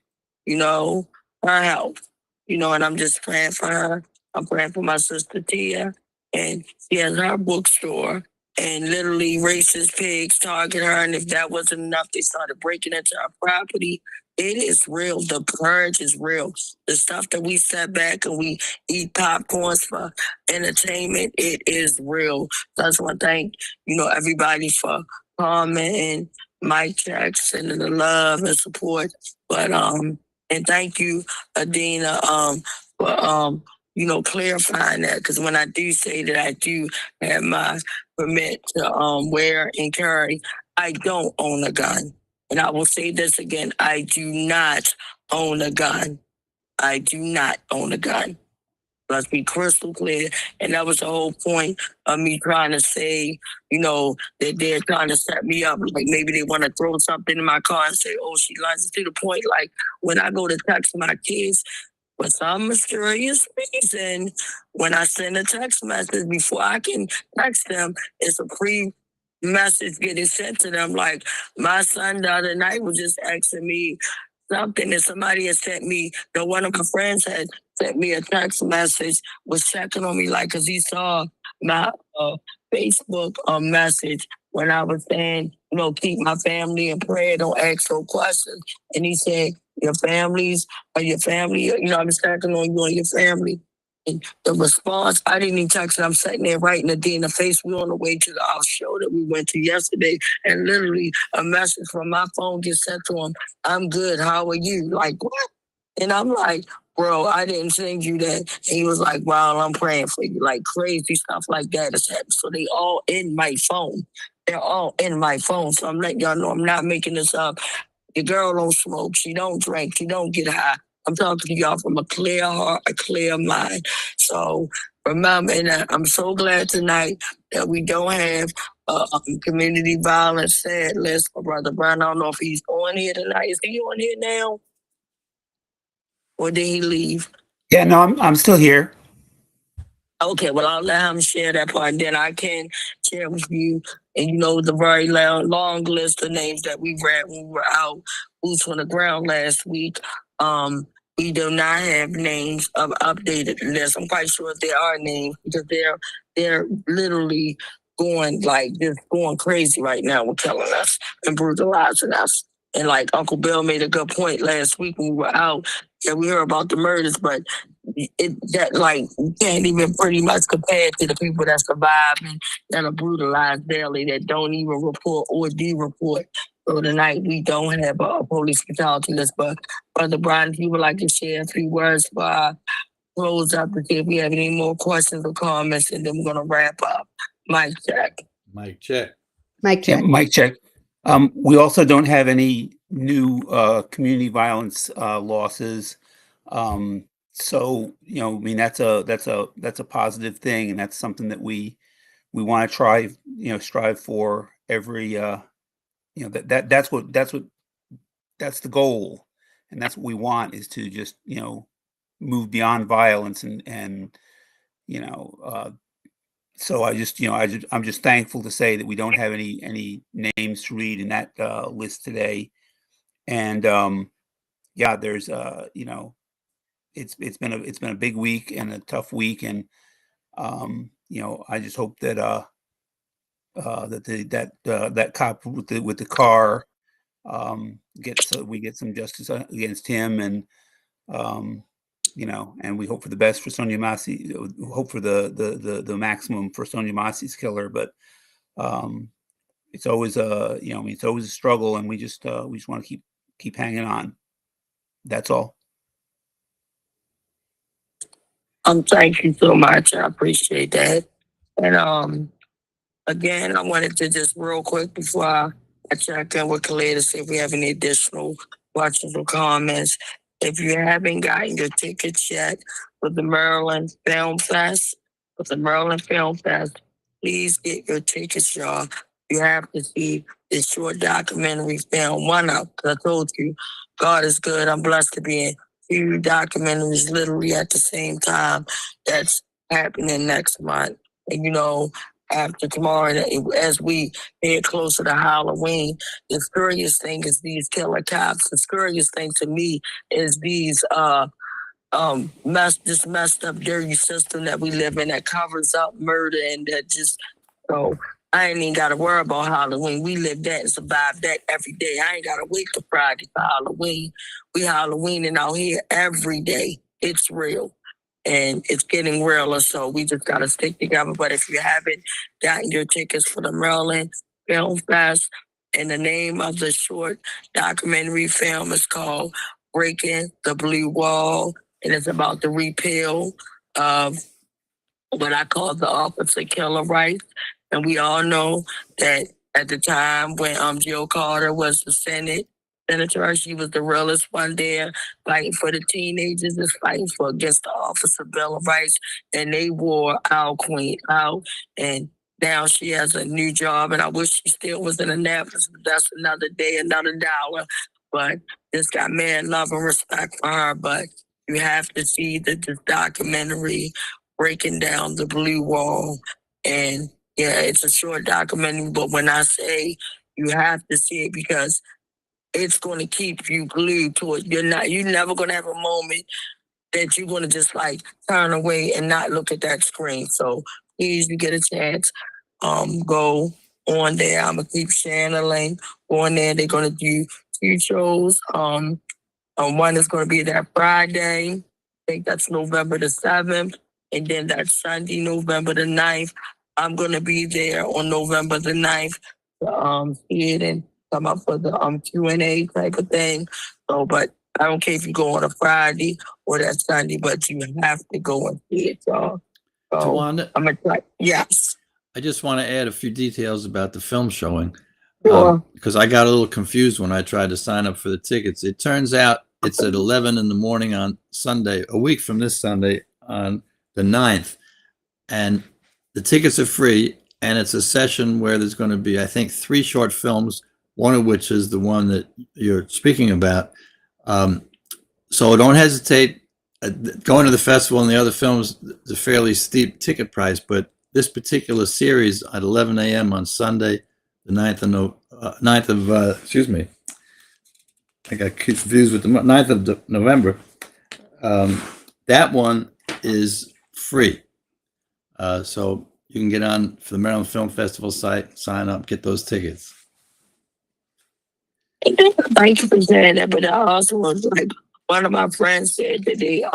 you know, her health, you know, and I'm just praying for her. I'm praying for my sister Tia, and she has her bookstore. And literally racist pigs target her. And if that wasn't enough, they started breaking into our property. It is real. The purge is real. The stuff that we set back and we eat popcorns for entertainment, it is real. So I just want to thank, you know, everybody for commenting, Mike Jackson, and the love and support. But and thank you, Adina, for you know, clarifying that, because when I do say that I do have my permit to wear and carry, I don't own a gun. And I will say this again, I do not own a gun. I do not own a gun. Let's be crystal clear. And that was the whole point of me trying to say, you know, that they're trying to set me up. Like maybe they want to throw something in my car and say, oh, she lies, to the point. Like when I go to text my kids, for some mysterious reason, when I send a text message, before I can text them, it's a pre-message getting sent to them. Like my son the other night was just asking me something, and somebody had sent me, one of my friends had sent me a text message, was checking on me, like, because he saw my Facebook message when I was saying, you know, keep my family in prayer, don't ask no questions. And he said, your families or your family, you know, I'm checking on you and your family. And the response, I didn't even text it. I'm sitting there writing a D in the face. We on the way to our show that we went to yesterday, and literally a message from my phone just said to him, I'm good, how are you? Like, what? And I'm like, bro, I didn't send you that. And he was like, wow, I'm praying for you. Like crazy stuff like that is happening. So they all in my phone. They're all in my phone. So I'm letting y'all know I'm not making this up. Your girl don't smoke. She don't drink. She don't get high. I'm talking to y'all from a clear heart, a clear mind. So remember, and I'm so glad tonight that we don't have community violence sad list for Brother Brown. I don't know if he's on here tonight. Is he on here now? Or did he leave? Yeah, no, I'm still here. Okay, well, I'll let him share that part, and then I can share with you. And you know, the very long list of names that we read when we were out boots on the ground last week. We do not have names of updated lists. I'm quite sure there are names because they're literally just going crazy right now with killing us and brutalizing us. And like Uncle Bill made a good point last week when we were out. Yeah, we heard about the murders, but you can't even pretty much compare to the people that survive and that are brutalized daily that don't even report or de-report. So tonight we don't have a police fatality list, but Brother Brian, if you would like to share a few words for our close up to see if we have any more questions or comments, and then we're gonna wrap up. Mic check. Mic check. Mic check. Yeah, mic check. We also don't have any new community violence losses. So I mean that's a positive thing, and that's something that we want to try, strive for every that's the goal, and that's what we want, is to just move beyond violence, and so I'm just thankful to say that we don't have any names to read in that list today, and there's it's been a big week and a tough week, and I just hope that that cop with the car we get some justice against him, and and we hope for the best for Sonia Massey. Hope for the maximum for Sonia Massey's killer, but it's always it's always a struggle, and we just want to keep hanging on. That's all. Thank you so much. I appreciate that. And again, I wanted to just real quick before I check in with Khalid to see if we have any additional questions or comments. If you haven't gotten your tickets yet for the Maryland Film Fest, please get your tickets, y'all. You have to see this short documentary film. One up, because I told you, God is good. I'm blessed to be in 2 documentaries literally at the same time. That's happening next month. And after tomorrow, as we get closer to Halloween, the scariest thing is these killer cops. The scariest thing to me is these this messed up dirty system that we live in that covers up murder, and that just I ain't even gotta worry about Halloween. We live that and survive that every day. I ain't gotta wait till Friday for Halloween. We Halloweening out here every day. It's real. And it's getting realer, so we just gotta stick together. But if you haven't gotten your tickets for the Maryland Film Fest, and the name of the short documentary film is called Breaking the Blue Wall, and it's about the repeal of what I call the Office of Killer Rights. And we all know that at the time when Jill Carter was the senator, she was the realest one there, fighting for the teenagers and fighting against the Office of Bill of Rights. And they wore our queen out. And now she has a new job, and I wish she still was in Annapolis, but that's another day, another dollar. But just got mad love and respect for her. But you have to see this documentary, Breaking Down the Blue Wall. And yeah, it's a short documentary, but when I say you have to see it, because it's going to keep you glued to it. You're never going to have a moment that you're going to just turn away and not look at that screen. So please, you get a chance, go on there. I'm going to keep sharing the link. Go on there. They're going to do 2 shows. One is going to be that Friday. I think that's November the 7th. And then that Sunday, November the 9th. I'm going to be there on November the 9th to see it and come up with the Q&A type of thing. So, but I don't care if you go on a Friday or that Sunday, but you have to go and see it, y'all. So Tawanda, I'm going to try. Yes. I just want to add a few details about the film showing. Sure. Because I got a little confused when I tried to sign up for the tickets. It turns out It's at 11 in the morning on Sunday, a week from this Sunday on the 9th. And the tickets are free. And it's a session where there's going to be, I think, 3 short films, one of which is the one that you're speaking about. So don't hesitate. Going to the festival and the other films is a fairly steep ticket price, but this particular series at 11 a.m. on Sunday, the 9th of excuse me, I got confused with the 9th of November. That one is free. So you can get on for the Maryland Film Festival site, sign up, get those tickets. Thank you for saying that, but I also was like, one of my friends said that they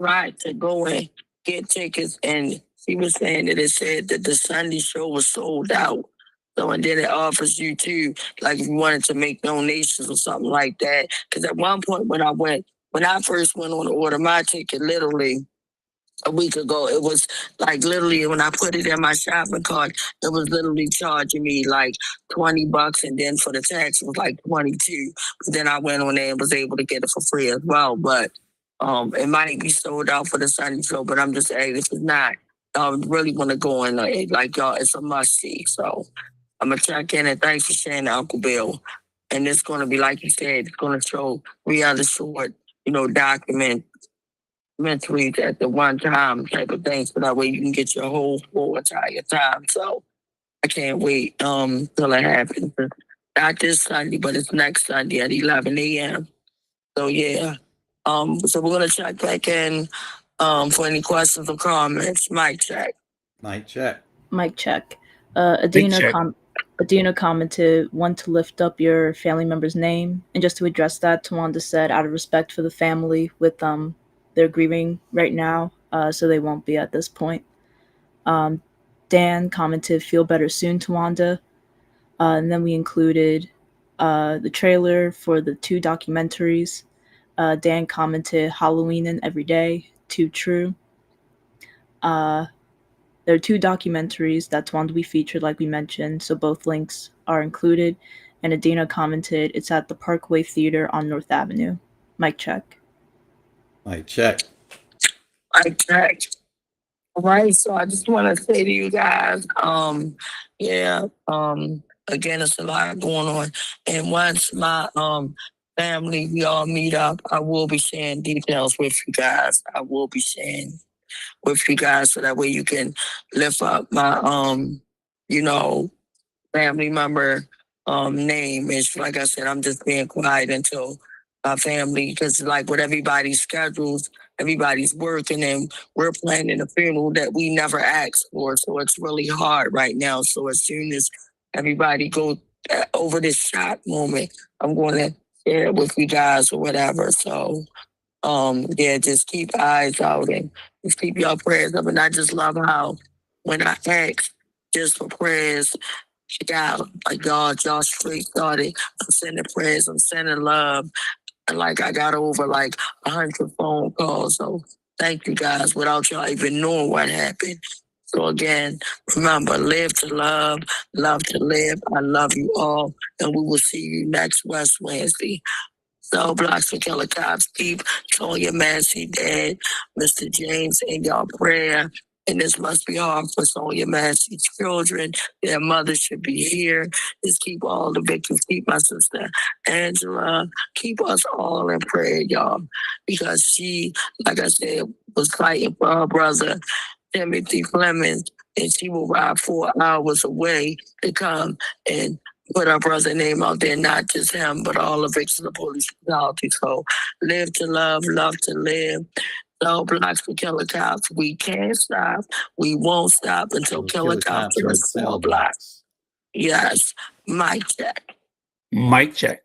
tried to go and get tickets, and she was saying that it said that the Sunday show was sold out. So, and then it offers you too, like if you wanted to make donations or something like that. Because at one point when I first went on to order my ticket, literally a week ago, it was like literally when I put it in my shopping cart, it was literally charging me like $20, and then for the tax it was like 22. But then I went on there and was able to get it for free as well. But it might be sold out for the Sunday show, but I'm just saying if it's not, I really want to go in like y'all, it's a must see. So I'm gonna check in, and thanks for sharing, Uncle Bill. And it's gonna be like you said, it's gonna show 3 other short, documentaries at the one time type of thing, so that way you can get your whole full entire time. So I can't wait till it happens. Not this Sunday, but it's next Sunday at 11 a.m. So yeah. So we're gonna check back in for any questions or comments. Mic check. Mic check. Mic check. Adina commented, "Want to lift up your family member's name." And just to address that, Tawanda said, out of respect for the family with they're grieving right now, so they won't be at this point. Dan commented, "Feel better soon, Tawanda." And then we included the trailer for the 2 documentaries. Dan commented, "Halloween and every day, too true." There are 2 documentaries that Tawanda we featured, like we mentioned, so both links are included. And Adina commented, "It's at the Parkway Theater on North Avenue." Mic check. Mic check. Mic check. All right, so I just want to say to you guys, again, it's a lot going on. And once my family, we all meet up, I will be sharing details with you guys. I will be sharing with you guys, so that way you can lift up my family member name. It's like I said, I'm just being quiet until my family, because like with everybody's schedules, everybody's working, and we're planning a funeral that we never asked for. So it's really hard right now. So as soon as everybody go over this shock moment, I'm going to share it with you guys or whatever. So just keep eyes out and just keep your prayers up. And I just love how when I ask just for prayers, y'all straight started. I'm sending prayers, I'm sending love. And like I got over like 100 phone calls. So thank you guys without y'all even knowing what happened. So again, remember, live to love to live. I love you all. And we will see you next West Wednesday. So Blocks for Killer Cops, keep Tonya Massey dead, Mr. James in your prayer. And this must be hard for Sonia Massey's children. Their mother should be here. Just keep all the victims. Keep my sister Angela. Keep us all in prayer, y'all. Because she, like I said, was fighting for her brother, Timothy Fleming. And she will ride 4 hours away to come and put our brother's name out there, not just him, but all the victims of police brutality. So live to love to live. So Blocks for Killer Cops, we can't stop. We won't stop until Killer Cops are cell blocks. Yes. Mic check. Mic check.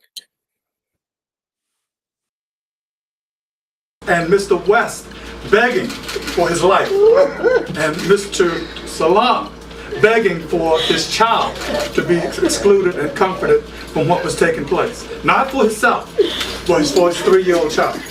And Mr. West begging for his life. And Mr. Salam begging for his child to be excluded and comforted from what was taking place. Not for himself, but for his 3-year-old child.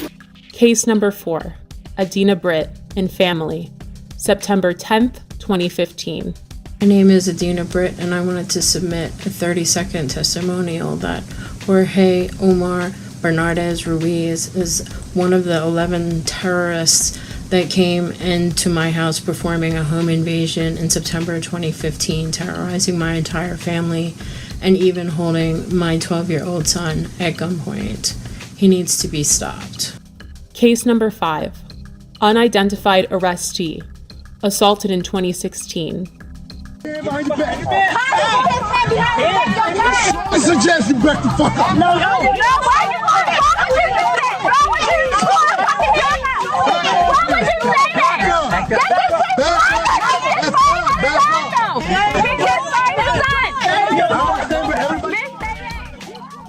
Case number 4. Adina Britt and family, September 10th, 2015. My name is Adina Britt, and I wanted to submit a 30-second testimonial that Jorge Omar Bernardes Ruiz is one of the 11 terrorists that came into my house performing a home invasion in September 2015, terrorizing my entire family and even holding my 12-year-old son at gunpoint. He needs to be stopped. Case number 5. Unidentified arrestee. Assaulted in 2016. I suggest you back the fuck up. No, why you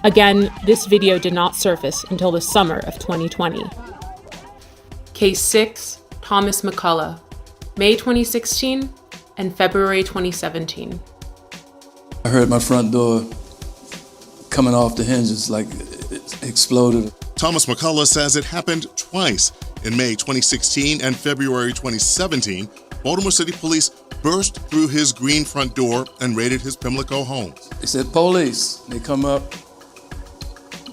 Again, this video did not surface until the summer of 2020. Case 6, Thomas McCullough, May 2016 and February 2017. I heard my front door coming off the hinges like it exploded. Thomas McCullough says it happened twice. In May 2016 and February 2017, Baltimore City Police burst through his green front door and raided his Pimlico home. They said, police. They come up,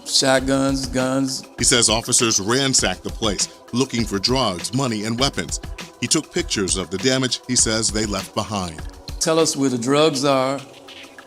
shotguns, guns. He says officers ransacked the place, looking for drugs, money, and weapons. He took pictures of the damage he says they left behind. Tell us where the drugs are,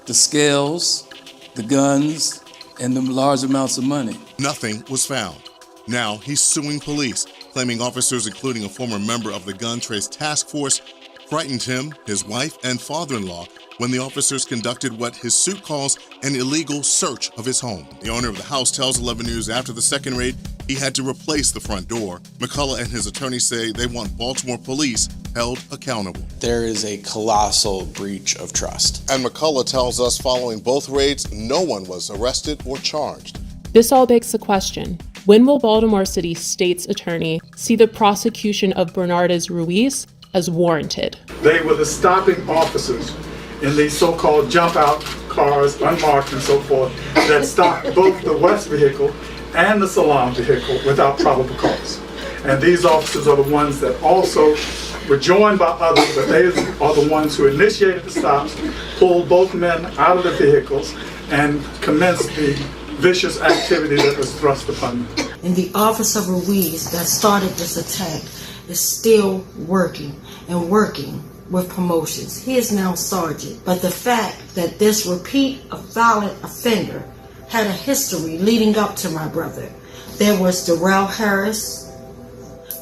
the scales, the guns, and the large amounts of money. Nothing was found. Now he's suing police, claiming officers, including a former member of the Gun Trace Task Force, frightened him, his wife, and father-in-law when the officers conducted what his suit calls an illegal search of his home. The owner of the house tells 11 News after the second raid, he had to replace the front door. McCullough and his attorney say they want Baltimore police held accountable. There is a colossal breach of trust. And McCullough tells us following both raids, no one was arrested or charged. This all begs the question, when will Baltimore City State's attorney see the prosecution of Bernardes Ruiz as warranted? They were the stopping officers in these so-called jump-out cars, unmarked and so forth, that stopped both the West vehicle and the Salon vehicle without probable cause. And these officers are the ones that also were joined by others, but they are the ones who initiated the stops, pulled both men out of the vehicles, and commenced the vicious activity that was thrust upon them. And the Officer Ruiz that started this attack is still working and working with promotions. He is now sergeant. But the fact that this repeat violent offender had a history leading up to my brother. There was Darrell Harris,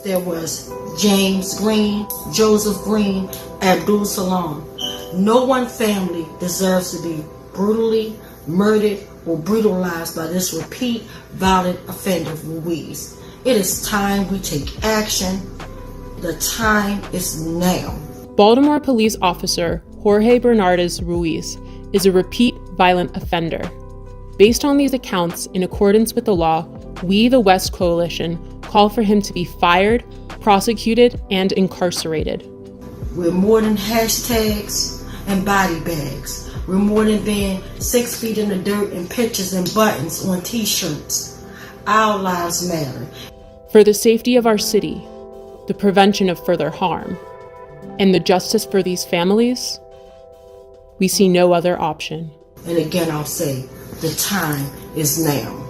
there was James Green, Joseph Green, Abdul Salam. No one family deserves to be brutally murdered or brutalized by this repeat violent offender Ruiz. It is time we take action. The time is now. Baltimore police officer Jorge Bernardes Ruiz is a repeat violent offender. Based on these accounts, in accordance with the law, we, the West Coalition, call for him to be fired, prosecuted, and incarcerated. We're more than hashtags and body bags. We're more than being 6 feet in the dirt and pictures and buttons on t-shirts. Our lives matter. For the safety of our city, the prevention of further harm, and the justice for these families, we see no other option. And again, I'll say, the time is now.